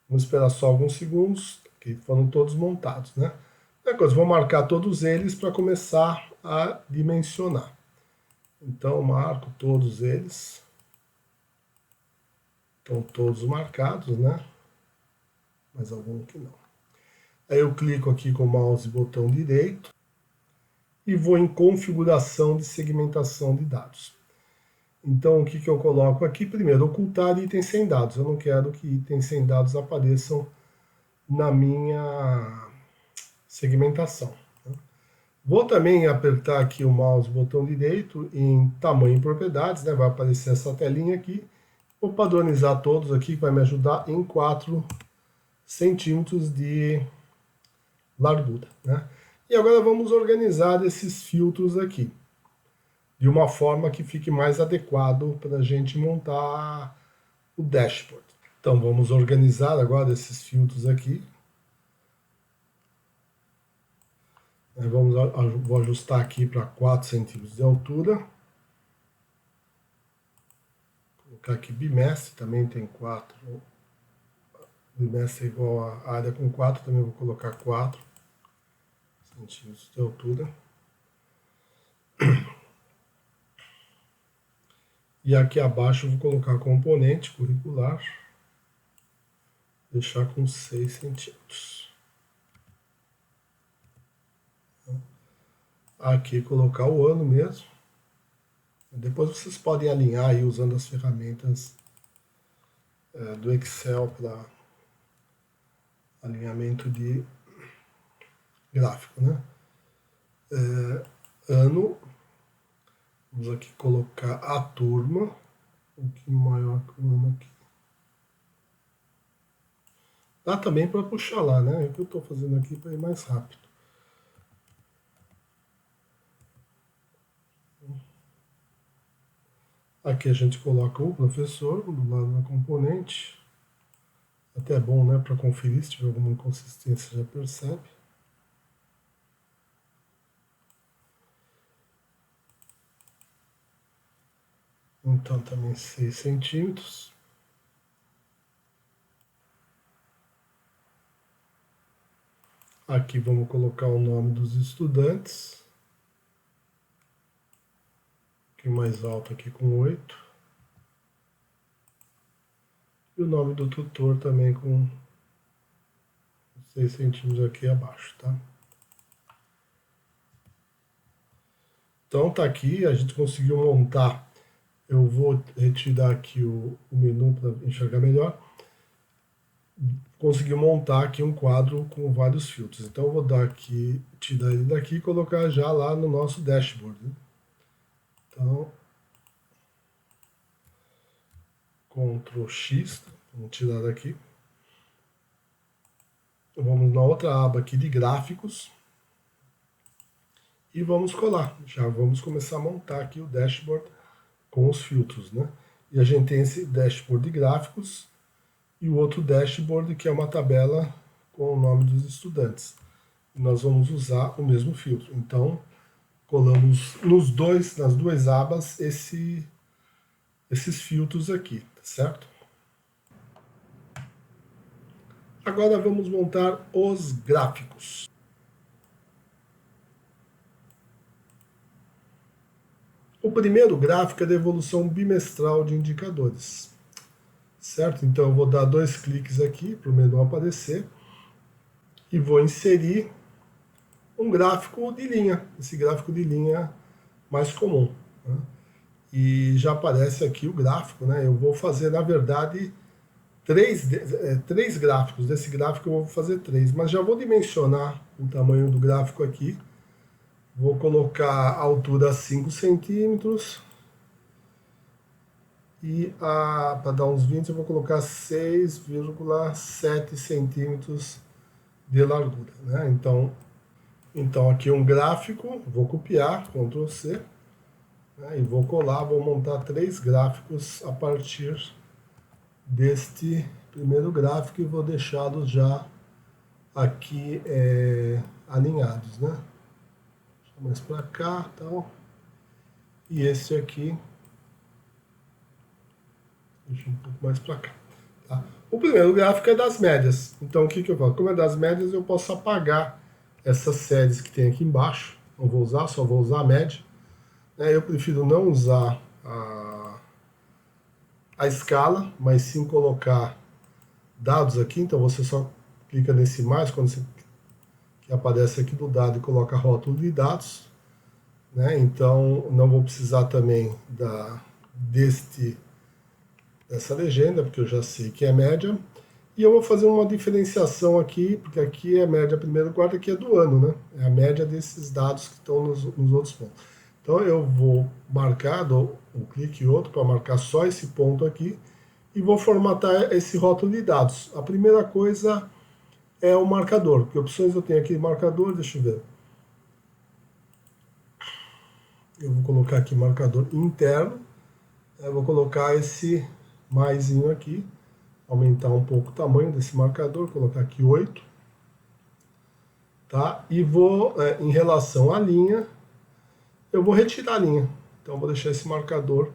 Vamos esperar só alguns segundos, que foram todos montados, né? Outra coisa, vou marcar todos eles para começar a dimensionar. Então, marco todos eles. Estão todos marcados, né? Mas algum que não. Aí eu clico aqui com o mouse e botão direito e vou em configuração de segmentação de dados. Então, o que eu coloco aqui? Primeiro, ocultar itens sem dados. Eu não quero que itens sem dados apareçam na minha segmentação. Vou também apertar aqui o mouse, botão direito, em tamanho e propriedades, né? Vai aparecer essa telinha aqui. Vou padronizar todos aqui, que vai me ajudar em 4 centímetros de largura, né? E agora vamos organizar esses filtros aqui, de uma forma que fique mais adequado para a gente montar o dashboard. Então vamos organizar agora esses filtros aqui. Vou ajustar aqui para 4 centímetros de altura. Vou colocar aqui bimestre, também tem 4. Bimestre é igual a área com 4, também vou colocar 4 centímetros de altura. E aqui abaixo eu vou colocar componente curricular, deixar com 6 centímetros. Aqui colocar o ano mesmo. Depois vocês podem alinhar aí usando as ferramentas do Excel para alinhamento de gráfico, né? Ano, vamos aqui colocar a turma, um pouquinho maior que o ano aqui. Dá também para puxar lá, né? É o que eu estou fazendo aqui para ir mais rápido. Aqui a gente coloca o professor do lado da componente. Até é bom, né? Para conferir se tiver alguma inconsistência, já percebe. Então também 6 centímetros. Aqui vamos colocar o nome dos estudantes. Um pouquinho mais alto aqui com 8. E o nome do tutor também com 6 centímetros aqui abaixo, tá? Então tá aqui, a gente conseguiu montar. Eu vou retirar aqui o menu para enxergar melhor. Consegui montar aqui um quadro com vários filtros. Então eu vou dar aqui, tirar ele daqui e colocar já lá no nosso dashboard, né? Então, Ctrl X, vamos tirar daqui. Vamos na outra aba aqui de gráficos. E vamos colar. Já vamos começar a montar aqui o dashboard com os filtros, né? E a gente tem esse dashboard de gráficos e o outro dashboard que é uma tabela com o nome dos estudantes. E nós vamos usar o mesmo filtro. Então, colamos nas duas abas esses filtros aqui, tá certo? Agora vamos montar os gráficos. O primeiro gráfico é da evolução bimestral de indicadores, certo? Então eu vou dar 2 cliques aqui para o menu aparecer e vou inserir um gráfico de linha, esse gráfico de linha mais comum, né? E já aparece aqui o gráfico, né? Eu vou fazer, na verdade, três gráficos. Desse gráfico eu vou fazer 3, mas já vou dimensionar o tamanho do gráfico aqui. Vou colocar a altura 5 centímetros e para dar uns 20 eu vou colocar 6,7 centímetros de largura, né? Então aqui um gráfico, vou copiar, Ctrl C, né? E vou colar, vou montar 3 gráficos a partir deste primeiro gráfico e vou deixá-los já aqui alinhados, né? Mais para cá, tal. E esse aqui, deixa um pouco mais para cá. Tá? O primeiro gráfico é das médias. Então o que eu faço? Como é das médias, eu posso apagar essas séries que tem aqui embaixo. Não vou usar, só vou usar a média. Eu prefiro não usar a escala, mas sim colocar dados aqui. Então você só clica nesse mais quando você que aparece aqui do dado e coloca rótulo de dados. Então não vou precisar também dessa legenda, porque eu já sei que é média. E eu vou fazer uma diferenciação aqui, porque aqui é a média primeiro quarto, aqui é do ano, né? É a média desses dados que estão nos outros pontos. Então eu vou marcar, dou um clique e outro para marcar só esse ponto aqui e vou formatar esse rótulo de dados. A primeira coisa é o marcador. Que opções eu tenho aqui? Marcador, deixa eu ver. Eu vou colocar aqui marcador interno. Eu vou colocar esse maisinho aqui, aumentar um pouco o tamanho desse marcador, colocar aqui 8. Tá? E vou, em relação à linha, eu vou retirar a linha. Então, vou deixar esse marcador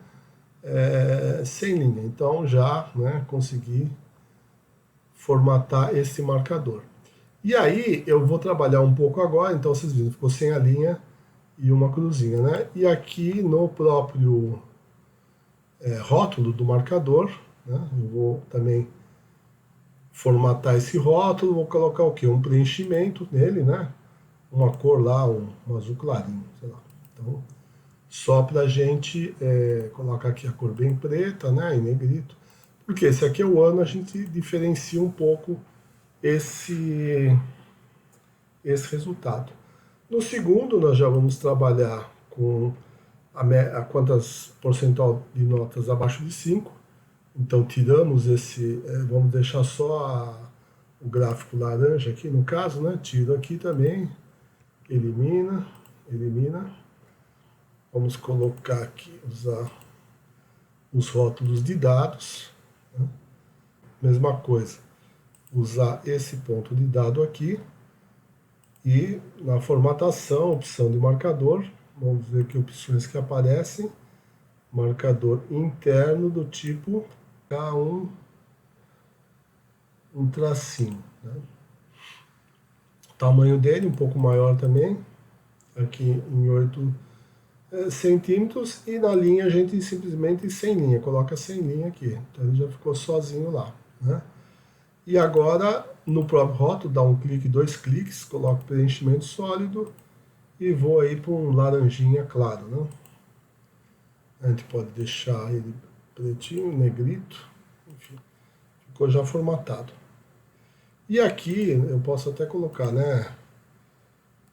sem linha. Então, já consegui formatar esse marcador. E aí, eu vou trabalhar um pouco agora. Então, vocês viram, ficou sem a linha e uma cruzinha, né? E aqui no próprio rótulo do marcador, né? Eu vou também formatar esse rótulo. Vou colocar o quê? Um preenchimento nele, né? Uma cor lá, um azul clarinho, sei lá. Então, só para a gente colocar aqui a cor bem preta, né, em negrito, porque esse aqui é o ano, a gente diferencia um pouco esse resultado. No segundo, nós já vamos trabalhar com a quantas percentual de notas abaixo de 5, então tiramos vamos deixar só o gráfico laranja aqui no caso, né, tiro aqui também, elimina. Vamos colocar aqui, usar os rótulos de dados. Né? Mesma coisa, usar esse ponto de dado aqui. E na formatação, opção de marcador, vamos ver que opções que aparecem. Marcador interno do tipo K1, um tracinho. Né? O tamanho dele um pouco maior também, aqui em 8 centímetros, e na linha a gente simplesmente sem linha, coloca sem linha aqui, então ele já ficou sozinho lá, né? E agora no próprio rótulo dá um clique, 2 cliques, coloco preenchimento sólido e vou aí para um laranjinha claro, né? A gente pode deixar ele pretinho, negrito, enfim, ficou já formatado. E aqui eu posso até colocar, né,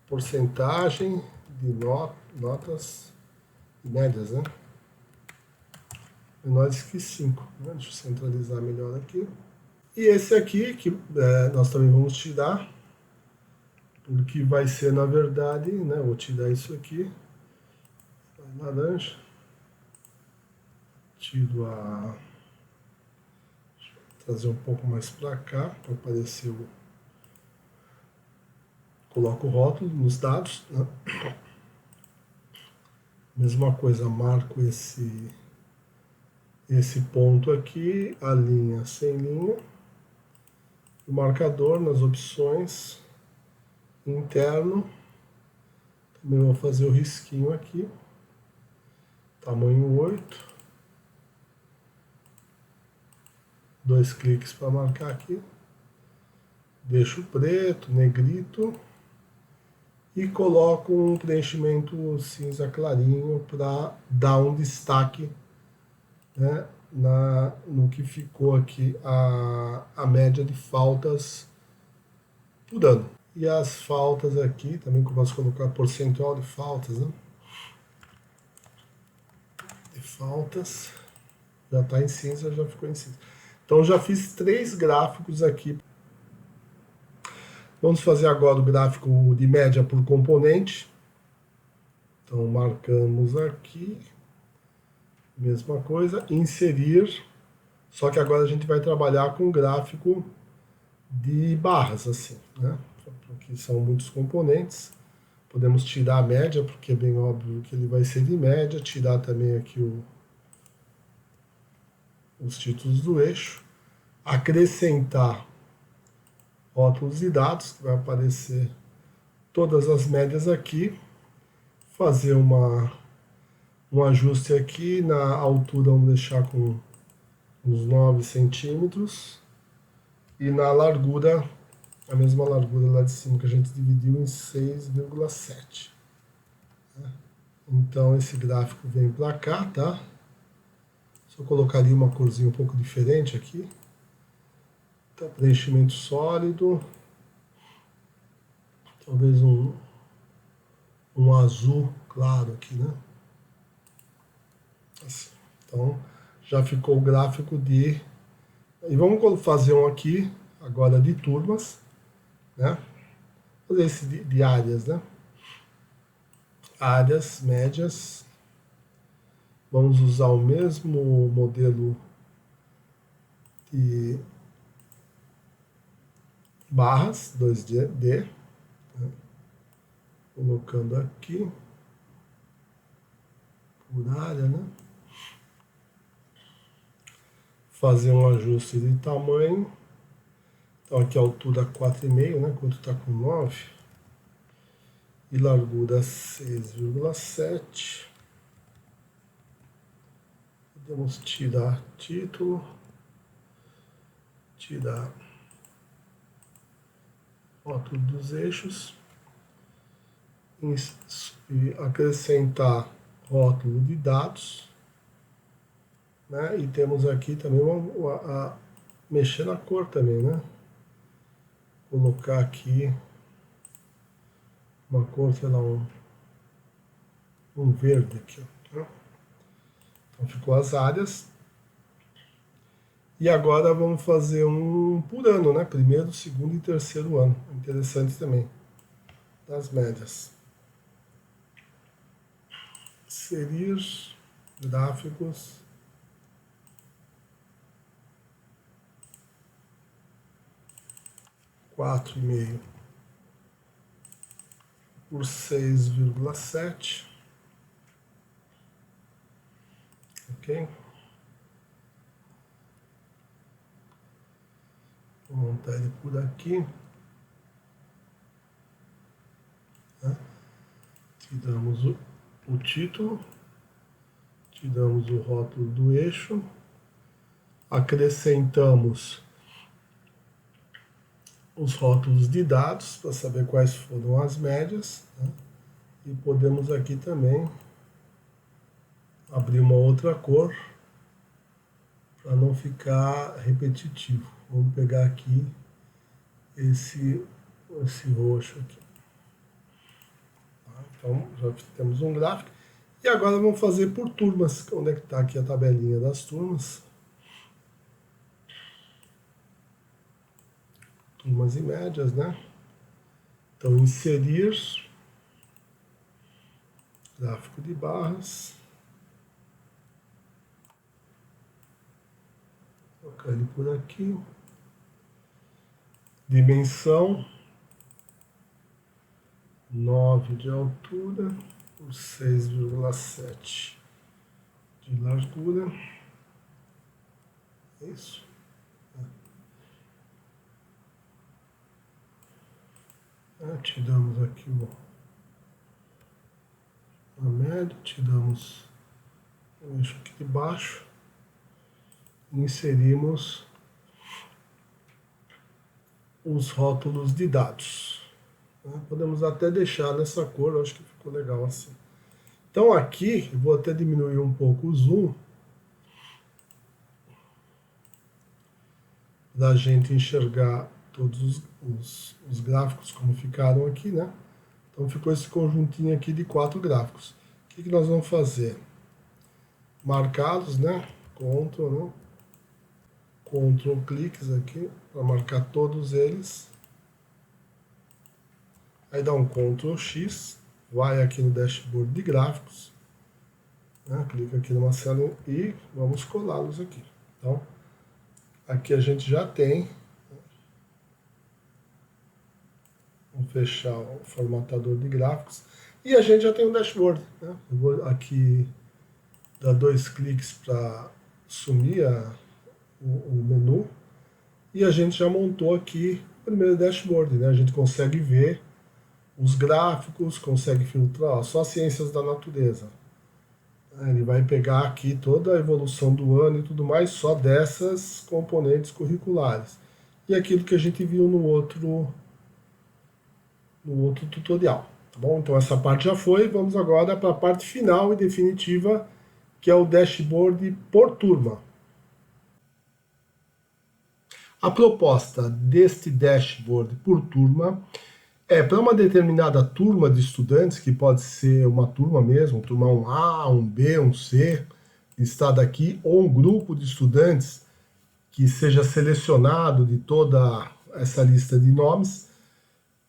porcentagem de notas médias, né? Menores que 5. Né? Deixa eu centralizar melhor aqui. E esse aqui, que nós também vamos tirar, porque vai ser, na verdade, né? Vou tirar isso aqui, laranja. Tiro a... Deixa eu trazer um pouco mais para cá, para aparecer o... Coloco o rótulo nos dados, né? Mesma coisa, marco esse ponto aqui, a linha sem linha, o marcador nas opções, interno, também vou fazer o risquinho aqui, tamanho 8, 2 cliques para marcar aqui, deixo preto, negrito, e coloco um preenchimento cinza clarinho para dar um destaque, né, no que ficou aqui a média de faltas por ano. E as faltas aqui, também que eu posso colocar percentual de faltas, né? De faltas, já está em cinza, já ficou em cinza. Então já fiz 3 gráficos aqui. Vamos fazer agora o gráfico de média por componente. Então marcamos aqui, mesma coisa, inserir, só que agora a gente vai trabalhar com gráfico de barras, assim, né? Porque são muitos componentes. Podemos tirar a média, porque é bem óbvio que ele vai ser de média, tirar também aqui os títulos do eixo. acrescentar rótulos de dados, que vai aparecer todas as médias aqui, fazer um ajuste aqui na altura, vamos deixar com uns 9 centímetros, e na largura, a mesma largura lá de cima que a gente dividiu em 6,7. Então esse gráfico vem para cá, tá? Só colocaria uma corzinha um pouco diferente aqui. Tá, preenchimento sólido. Talvez um azul claro aqui, né? Assim. Então já ficou o gráfico de... E vamos fazer um aqui, agora de turmas, né? Fazer esse de áreas, né? Áreas médias. Vamos usar o mesmo modelo de barras 2D, né? Colocando aqui por área, né? Fazer um ajuste de tamanho. Então aqui a altura 4,5, né? Quanto está com 9. E largura 6,7. Podemos tirar título. Tirar rótulo dos eixos. E acrescentar rótulo de dados. Né? E temos aqui também mexer na cor também, né? Colocar aqui uma cor, sei lá, um verde aqui, ó, né? Então ficou as áreas. E agora vamos fazer um por ano, né? Primeiro, segundo e terceiro ano. Interessante também. Das médias. Inserir gráficos. Quatro e meio por 6,7. Ok? Vou montar ele por aqui. Né? Tiramos o título. Tiramos o rótulo do eixo. Acrescentamos os rótulos de dados para saber quais foram as médias, né? E podemos aqui também abrir uma outra cor para não ficar repetitivo. Vamos pegar aqui esse roxo aqui. Então já temos um gráfico. E agora vamos fazer por turmas. Onde é que está aqui a tabelinha das turmas? Turmas e médias, né? Então, inserir gráfico de barras. Colocar ele por aqui. Dimensão 9 de altura por 6,7 de largura. Isso. Tiramos aqui a média, tiramos o eixo aqui de baixo, inserimos os rótulos de dados. Podemos até deixar nessa cor, eu acho que ficou legal assim. Então aqui, eu vou até diminuir um pouco o zoom, da gente enxergar todos os gráficos como ficaram aqui, né? Então ficou esse conjuntinho aqui de 4 gráficos. O que nós vamos fazer? Marcados, né? Ctrl cliques aqui para marcar todos eles. Aí dá um Ctrl X, vai aqui no dashboard de gráficos, né? Clica aqui numa célula e vamos colá-los aqui. Então, aqui a gente já tem. Vamos fechar o formatador de gráficos. E a gente já tem um dashboard, né? Eu vou aqui dar 2 cliques para sumir o menu. E a gente já montou aqui o primeiro dashboard, né? A gente consegue ver os gráficos, consegue filtrar, ó, só ciências da natureza. Ele vai pegar aqui toda a evolução do ano e tudo mais, só dessas componentes curriculares. E aquilo que a gente viu no outro tutorial, tá bom? Então essa parte já foi, vamos agora para a parte final e definitiva, que é o dashboard por turma. A proposta deste dashboard por turma é para uma determinada turma de estudantes, que pode ser uma turma mesmo, turma 1A, 1B, 1C, listado aqui, ou um grupo de estudantes que seja selecionado de toda essa lista de nomes,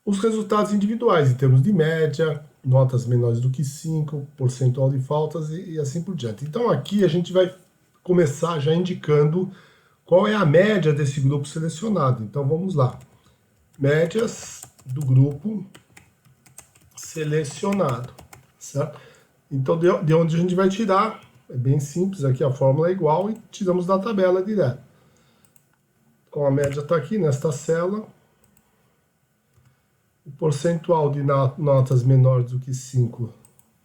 os resultados individuais, em termos de média, notas menores do que 5, percentual de faltas e assim por diante. Então aqui a gente vai começar já indicando qual é a média desse grupo selecionado. Então vamos lá. Médias do grupo selecionado, certo? Então de onde a gente vai tirar? É bem simples, aqui a fórmula é igual e tiramos da tabela direto. Então a média está aqui nesta célula. O percentual de notas menores do que 5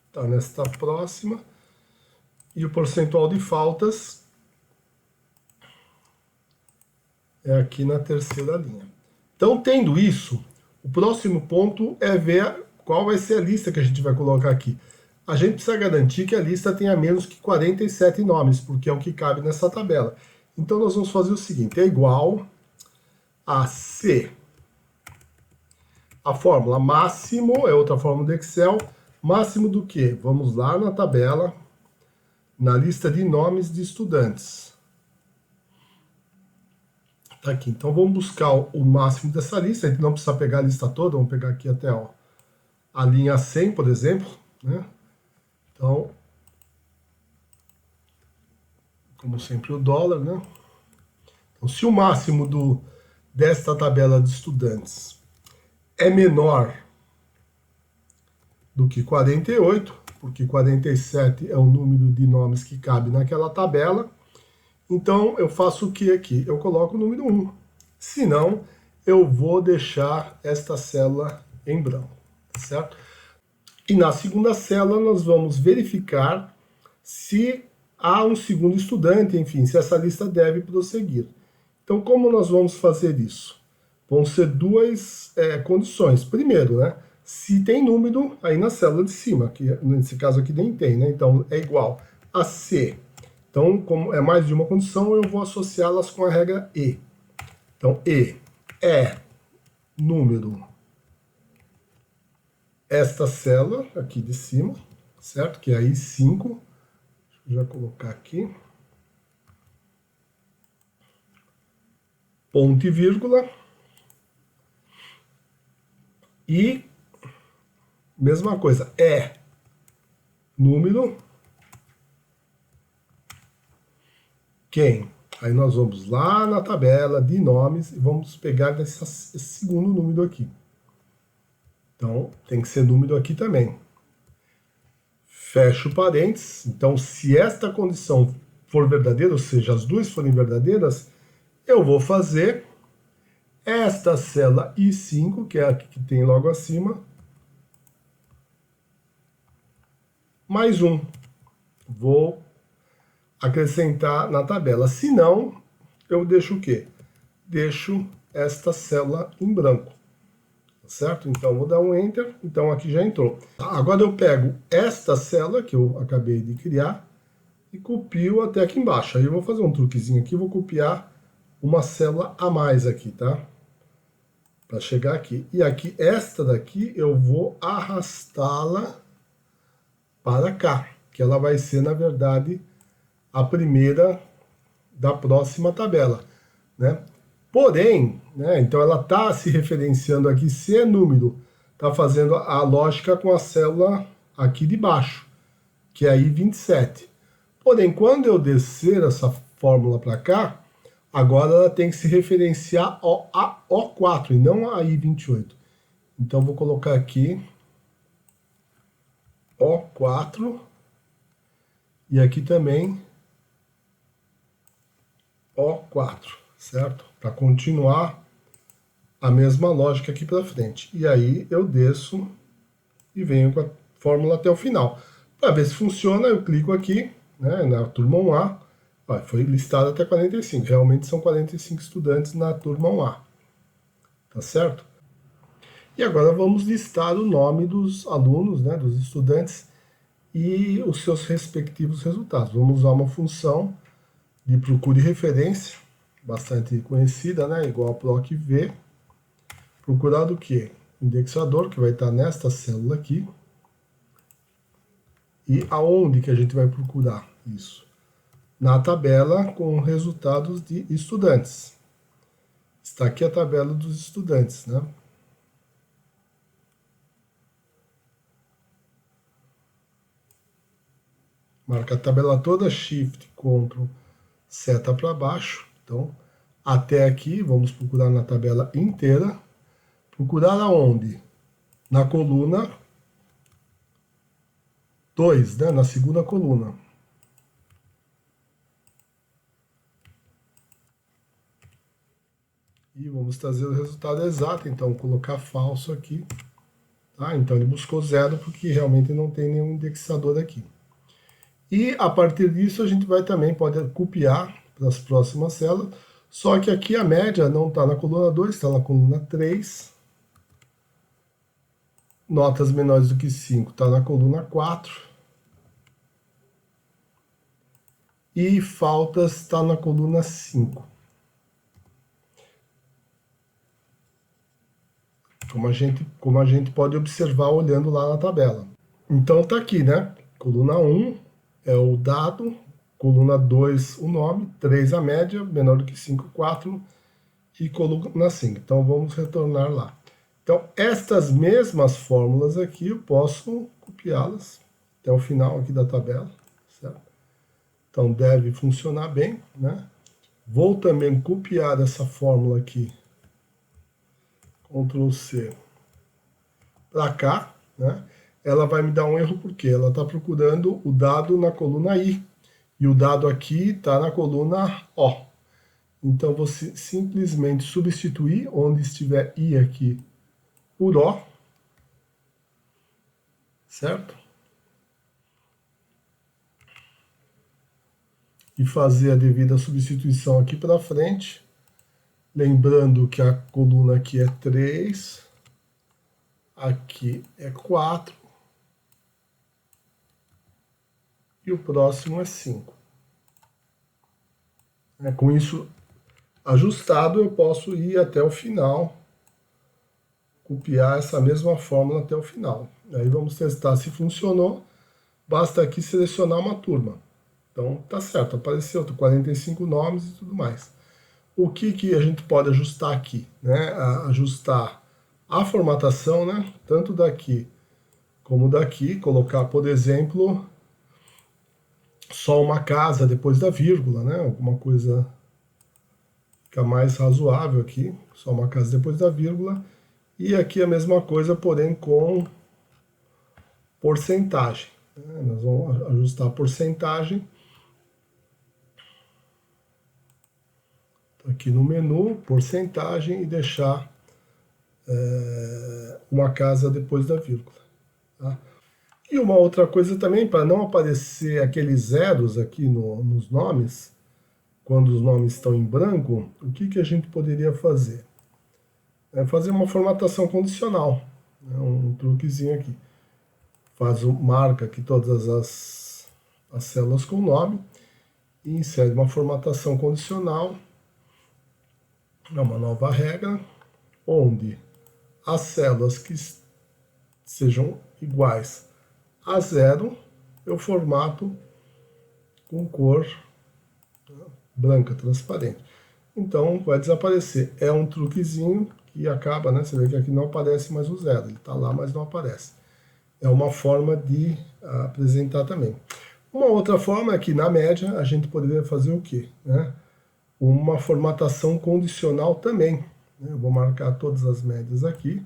está nesta próxima. E o percentual de faltas é aqui na terceira linha. Então, tendo isso, o próximo ponto é ver qual vai ser a lista que a gente vai colocar aqui. A gente precisa garantir que a lista tenha menos que 47 nomes, porque é o que cabe nessa tabela. Então, nós vamos fazer o seguinte, é igual a C. A fórmula máximo é outra fórmula do Excel. Máximo do quê? Vamos lá na tabela, na lista de nomes de estudantes. Tá aqui. Então vamos buscar o máximo dessa lista. A gente não precisa pegar a lista toda, vamos pegar aqui até ó, a linha 100, por exemplo, né? Então, como sempre, o dólar, né? Então, se o máximo desta tabela de estudantes é menor do que 48, porque 47 é o número de nomes que cabe naquela tabela, então eu faço o que aqui? Eu coloco o número 1. Senão, eu vou deixar esta célula em branco, certo? E na segunda célula nós vamos verificar se há um segundo estudante, enfim, se essa lista deve prosseguir. Então, como nós vamos fazer isso? Vão ser duas condições. Primeiro, né, se tem número aí na célula de cima, que nesse caso aqui nem tem, né? Então é igual a C. Então, como é mais de uma condição, eu vou associá-las com a regra E. Então, E é número esta célula aqui de cima, certo? Que é aí 5. Deixa eu já colocar aqui. Ponto e vírgula. E mesma coisa, é número quem? Aí nós vamos lá na tabela de nomes e vamos pegar esse segundo número aqui. Então, tem que ser número aqui também. Fecho parênteses. Então, se esta condição for verdadeira, ou seja, as duas forem verdadeiras, eu vou fazer esta célula I5, que é a que tem logo acima, mais 1. Vou acrescentar na tabela. Se não, eu deixo o quê? Deixo esta célula em branco. Certo? Então, vou dar um Enter. Então, aqui já entrou. Agora eu pego esta célula que eu acabei de criar e copio até aqui embaixo. Aí eu vou fazer um truquezinho aqui, vou copiar uma célula a mais aqui, tá? Para chegar aqui. E aqui, esta daqui, eu vou arrastá-la para cá, que ela vai ser, na verdade, a primeira da próxima tabela, né? Porém, né, então ela está se referenciando aqui, se é número, está fazendo a lógica com a célula aqui de baixo, que é a I27. Porém, quando eu descer essa fórmula para cá, agora ela tem que se referenciar a O4 e não a I28. Então, vou colocar aqui O4 e aqui também O4, certo? para continuar a mesma lógica aqui para frente. E aí eu desço e venho com a fórmula até o final. Para ver se funciona, eu clico aqui, né, na turma 1A. Foi listado até 45. Realmente são 45 estudantes na turma 1A. Tá certo? E agora vamos listar o nome dos alunos, né, dos estudantes e os seus respectivos resultados. Vamos usar uma função de procure referência, bastante conhecida, né, igual a proc_v. Procurar do que? Indexador, que vai estar nesta célula aqui. E aonde que a gente vai procurar isso? Na tabela com resultados de estudantes. Está aqui a tabela dos estudantes, né? Marca a tabela toda, Shift, Ctrl, seta para baixo. Então, até aqui, vamos procurar na tabela inteira. Procurar aonde? Na coluna 2, né? Na segunda coluna. E vamos trazer o resultado exato, então colocar falso aqui. Tá? Então ele buscou 0 porque realmente não tem nenhum indexador aqui. E a partir disso a gente vai também, pode copiar para as próximas células, só que aqui a média não está na coluna 2, está na coluna 3. Notas menores do que 5 está na coluna 4. E faltas está na coluna 5. Como a gente pode observar olhando lá na tabela. Então tá aqui, né? Coluna 1 é o dado, coluna 2 o nome, 3 a média, menor do que 5, 4 e coluna 5. Então vamos retornar lá. Então estas mesmas fórmulas aqui eu posso copiá-las até o final aqui da tabela, certo? Então deve funcionar bem, né? Vou também copiar essa fórmula aqui, Ctrl C, para cá, né? Ela vai me dar um erro porque ela está procurando o dado na coluna I, e o dado aqui está na coluna O. Então você simplesmente substituir onde estiver I aqui por O, certo? E fazer a devida substituição aqui para frente. Lembrando que a coluna aqui é 3, aqui é 4, e o próximo é 5. Com isso ajustado, eu posso ir até o final, copiar essa mesma fórmula até o final. Aí vamos testar se funcionou. Basta aqui selecionar uma turma. Então tá certo, apareceu 45 nomes e tudo mais. O que a gente pode ajustar aqui? Né? Ajustar a formatação, né? Tanto daqui como daqui. Colocar, por exemplo, só uma casa depois da vírgula, né? Alguma coisa fica mais razoável aqui. Só uma casa depois da vírgula. E aqui a mesma coisa, porém com porcentagem. Né? Nós vamos ajustar a porcentagem. Aqui no menu, porcentagem, e deixar uma casa depois da vírgula. Tá? E uma outra coisa também, para não aparecer aqueles zeros aqui nos nomes, quando os nomes estão em branco, o que a gente poderia fazer? É fazer uma formatação condicional, né? Um truquezinho aqui. Marca aqui todas as células com nome e insere uma formatação condicional. É uma nova regra, onde as células que sejam iguais a 0, eu formato com cor branca, transparente. Então vai desaparecer. É um truquezinho que acaba, né? Você vê que aqui não aparece mais o 0, ele está lá, mas não aparece. É uma forma de apresentar também. Uma outra forma é que na média a gente poderia fazer o quê? Né? Uma formatação condicional também. Eu vou marcar todas as médias aqui.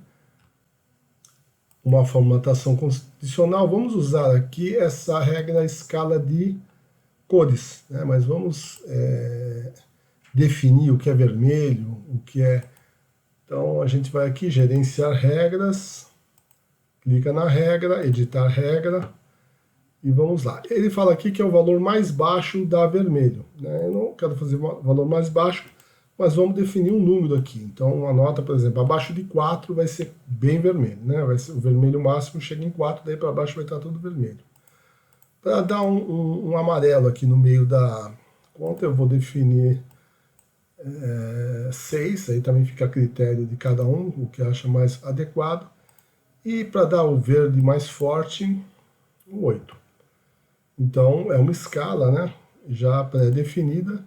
Uma formatação condicional. Vamos usar aqui essa regra escala de cores, né? Mas vamos definir o que é vermelho, o que é... Então a gente vai aqui, gerenciar regras, clica na regra, editar regra, e vamos lá. Ele fala aqui que é o valor mais baixo da vermelho, né? Eu não quero fazer o valor mais baixo, mas vamos definir um número aqui. Então uma nota, por exemplo, abaixo de 4 vai ser bem vermelho, né? Vai ser o vermelho máximo, chega em 4, daí para baixo vai estar tudo vermelho. Para dar um amarelo aqui no meio da conta, eu vou definir 6, aí também fica a critério de cada um, o que acha mais adequado. E para dar o verde mais forte, o 8. Então é uma escala, né, já pré-definida,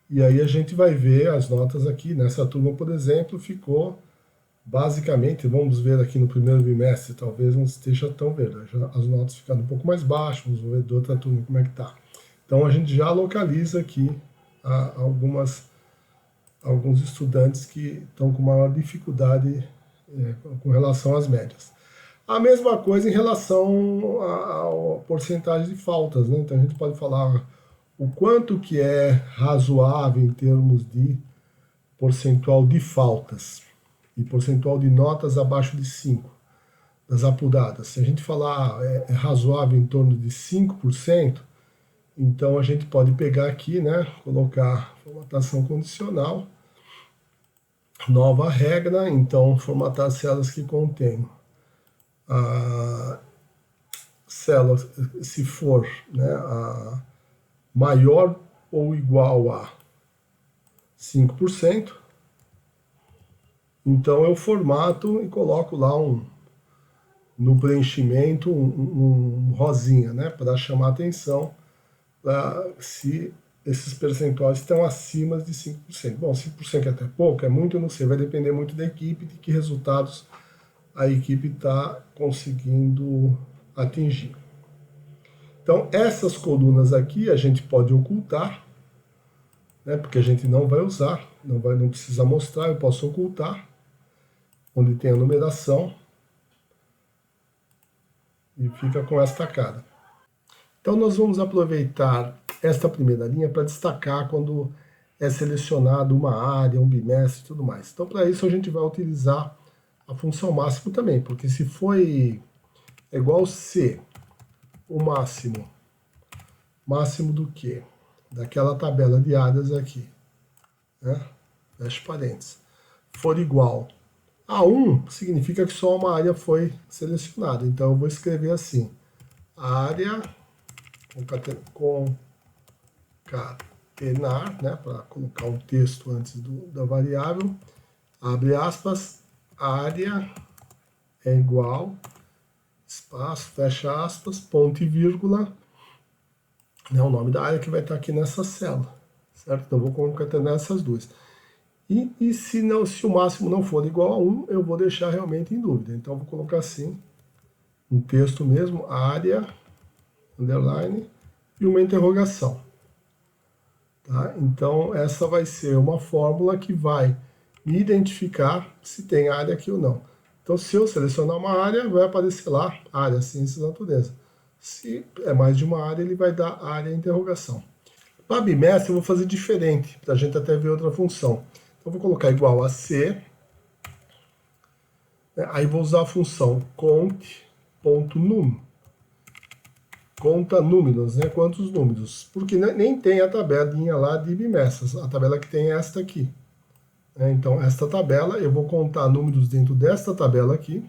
e aí a gente vai ver as notas aqui. Nessa turma, por exemplo, ficou basicamente, vamos ver aqui no primeiro bimestre, talvez não esteja tão verde, as notas ficaram um pouco mais baixas, vamos ver de outra turma como é que está. Então a gente já localiza aqui alguns estudantes que estão com maior dificuldade com relação às médias. A mesma coisa em relação à porcentagem de faltas, né? Então a gente pode falar o quanto que é razoável em termos de percentual de faltas e percentual de notas abaixo de 5 das apuradas. Se a gente falar é razoável em torno de 5%, então a gente pode pegar aqui, né, colocar formatação condicional, nova regra, então formatar células que contêm a célula, se for, né, a maior ou igual a 5%, então eu formato e coloco lá no preenchimento um rosinha, né, para chamar atenção para se esses percentuais estão acima de 5%. Bom, 5% é até pouco, é muito, não sei, vai depender muito da equipe, de que resultados a equipe está conseguindo atingir. Então, essas colunas aqui a gente pode ocultar, né, porque a gente não vai usar, não precisa mostrar, eu posso ocultar, onde tem a numeração, e fica com esta cara. Então, nós vamos aproveitar esta primeira linha para destacar quando é selecionado uma área, um bimestre e tudo mais. Então, para isso, a gente vai utilizar a função máximo também, porque se foi igual C, o máximo do quê? Daquela tabela de áreas aqui, né? Fecha parênteses. For igual a 1, significa que só uma área foi selecionada. Então eu vou escrever assim, área concatenar, né, para colocar um texto antes da variável, abre aspas, área é igual, espaço, fecha aspas, ponto e vírgula, né, o nome da área que vai estar aqui nessa célula, certo? Então eu vou concatenar essas duas. E se o máximo não for igual a 1, eu vou deixar realmente em dúvida. Então eu vou colocar assim, um texto mesmo, área, underline, e uma interrogação. Tá? Então essa vai ser uma fórmula que vai me identificar se tem área aqui ou não. Então se eu selecionar uma área, vai aparecer lá, área, ciências da natureza. Se é mais de uma área, ele vai dar área interrogação. Para bimestre eu vou fazer diferente, para a gente até ver outra função. Então eu vou colocar igual a C, aí vou usar a função cont.num. Conta números, né? Quantos números? Porque nem tem a tabelinha lá de bimestres, a tabela que tem é esta aqui. Então, esta tabela, eu vou contar números dentro desta tabela aqui.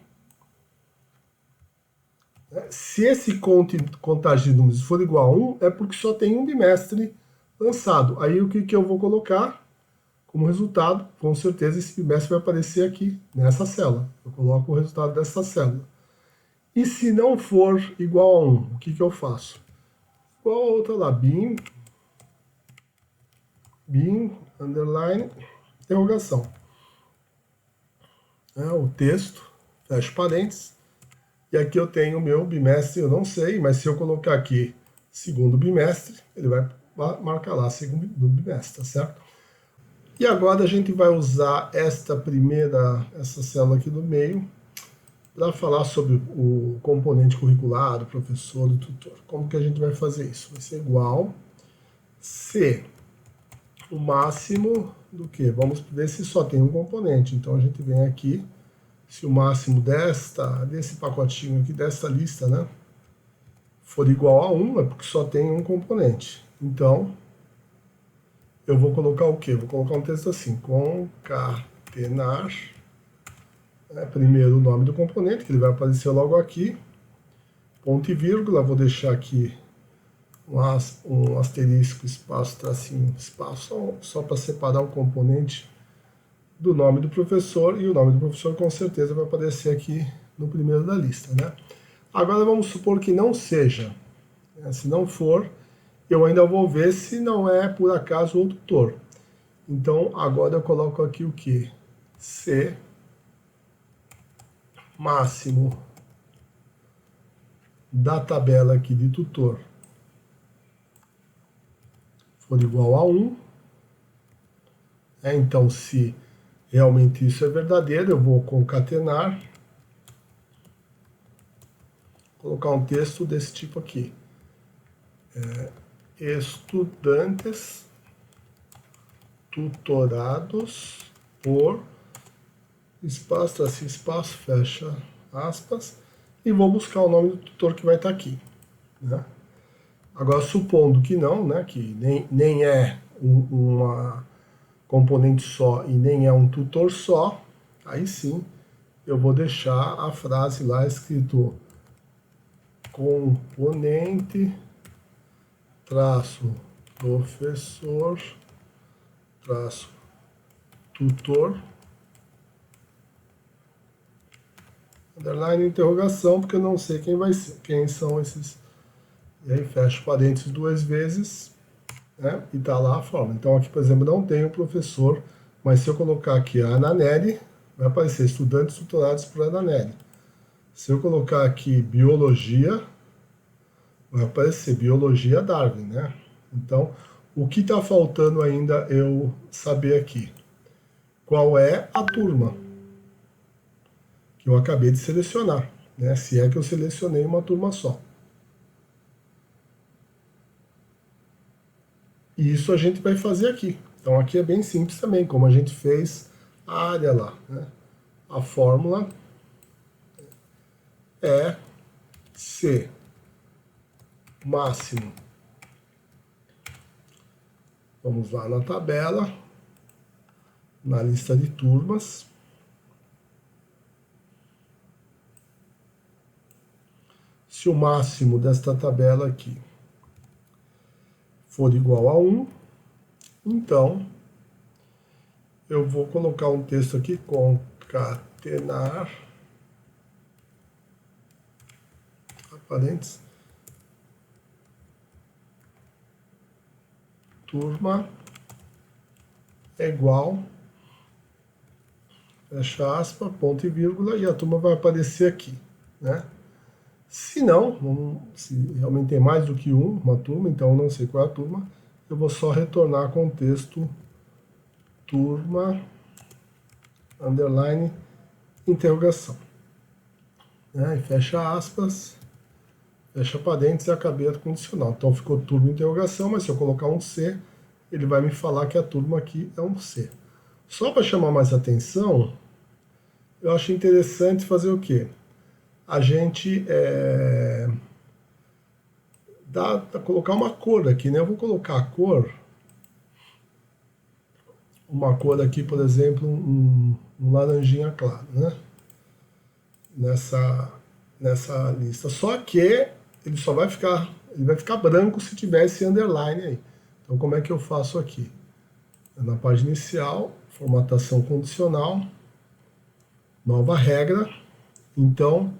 Se esse contagem de números for igual a 1, é porque só tem um bimestre lançado. Aí o que eu vou colocar como resultado? Com certeza esse bimestre vai aparecer aqui, nessa célula. Eu coloco o resultado dessa célula. E se não for igual a 1, o que eu faço? Igual a outra lá, bin, underline, interrogação. O texto, fecha parênteses, e aqui eu tenho o meu bimestre, eu não sei, mas se eu colocar aqui segundo bimestre, ele vai marcar lá segundo bimestre, tá certo? E agora a gente vai usar essa célula aqui do meio, para falar sobre o componente curricular, do professor, do tutor. Como que a gente vai fazer isso? Vai ser igual, se o máximo do que? Vamos ver se só tem um componente. Então a gente vem aqui, se o máximo desse pacotinho aqui, dessa lista, né, for igual a 1, é porque só tem um componente. Então, eu vou colocar o quê? Vou colocar um texto assim, concatenar, primeiro o nome do componente, que ele vai aparecer logo aqui, ponto e vírgula, vou deixar aqui um asterisco, espaço, tracinho, espaço, só para separar o componente do nome do professor, e o nome do professor com certeza vai aparecer aqui no primeiro da lista, né? Agora vamos supor que não seja, né? Se não for, eu ainda vou ver se não é por acaso o tutor. Então agora eu coloco aqui o que? Se máximo da tabela aqui de tutor for igual a 1, então se realmente isso é verdadeiro, eu vou concatenar, colocar um texto desse tipo aqui. Estudantes tutorados por espaço, tracinho, espaço, fecha aspas, e vou buscar o nome do tutor que vai estar aqui, né? Agora, supondo que não, né, que nem é uma componente só e nem é um tutor só, aí sim eu vou deixar a frase lá escrito componente traço professor traço tutor underline interrogação, porque eu não sei quem vai ser, quem são esses, e aí fecho parênteses 2 vezes, né, e tá lá a forma. Então aqui, por exemplo, não tem o professor, mas se eu colocar aqui a Ananelli, vai aparecer estudantes tutorados por Ananelli. Se eu colocar aqui biologia, vai aparecer biologia Darwin, né? Então, o que está faltando ainda eu saber aqui? Qual é a turma que eu acabei de selecionar, né? Se é que eu selecionei uma turma só. E isso a gente vai fazer aqui. Então aqui é bem simples também, como a gente fez a área lá, né? A fórmula é C máximo. Vamos lá na tabela, na lista de turmas. Se o máximo desta tabela aqui for igual a 1, então eu vou colocar um texto aqui, concatenar, parênteses, turma é igual, fecha aspas, ponto e vírgula, e a turma vai aparecer aqui, né? Se não, se realmente tem mais do que uma turma, então eu não sei qual é a turma, eu vou só retornar com o texto turma, underline, interrogação. E fecha aspas, fecha parênteses e acabei a condicional. Então ficou turma interrogação, mas se eu colocar um C, ele vai me falar que a turma aqui é um C. Só para chamar mais atenção, eu acho interessante fazer o quê? A gente colocar uma cor aqui, né? Eu vou colocar a cor, uma cor aqui, por exemplo, um laranjinha claro, né? Nessa lista. Só que ele vai ficar branco se tiver esse underline aí. Então como é que eu faço aqui? Na página inicial, formatação condicional, nova regra. Então,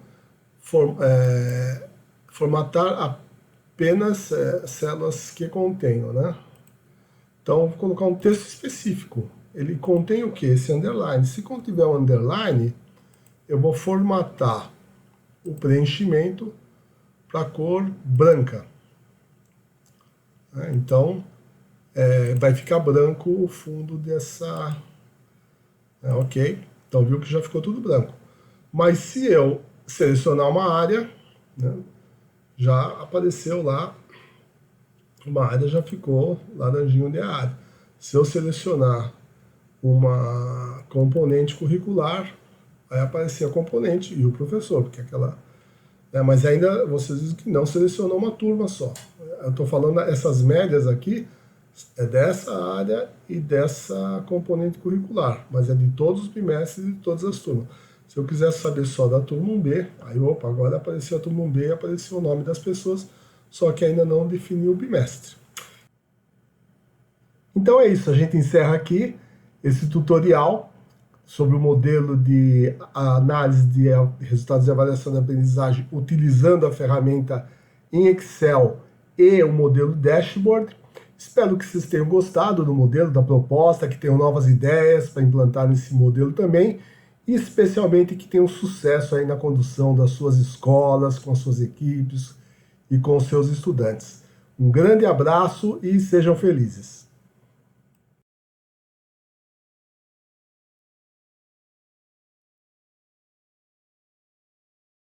formatar apenas células que contenham, né? Então, vou colocar um texto específico. Ele contém o que? Esse underline. Se contiver um underline, eu vou formatar o preenchimento para a cor branca. Então, vai ficar branco o fundo dessa... ok? Então, viu que já ficou tudo branco. Mas se eu selecionar uma área, né, já apareceu lá, uma área já ficou laranjinho de área. Se eu selecionar uma componente curricular, vai aparecer a componente e o professor, porque aquela... mas ainda vocês dizem que não selecionou uma turma só. Eu estou falando essas médias aqui, é dessa área e dessa componente curricular, mas é de todos os bimestres e de todas as turmas. Se eu quisesse saber só da turma 1B, aí opa, agora apareceu a turma 1B e apareceu o nome das pessoas, só que ainda não definiu o bimestre. Então é isso, a gente encerra aqui esse tutorial sobre o modelo de análise de resultados de avaliação de aprendizagem utilizando a ferramenta em Excel e o modelo Dashboard. Espero que vocês tenham gostado do modelo, da proposta, que tenham novas ideias para implantar nesse modelo também, e especialmente que tenham sucesso aí na condução das suas escolas, com as suas equipes e com os seus estudantes. Um grande abraço e sejam felizes!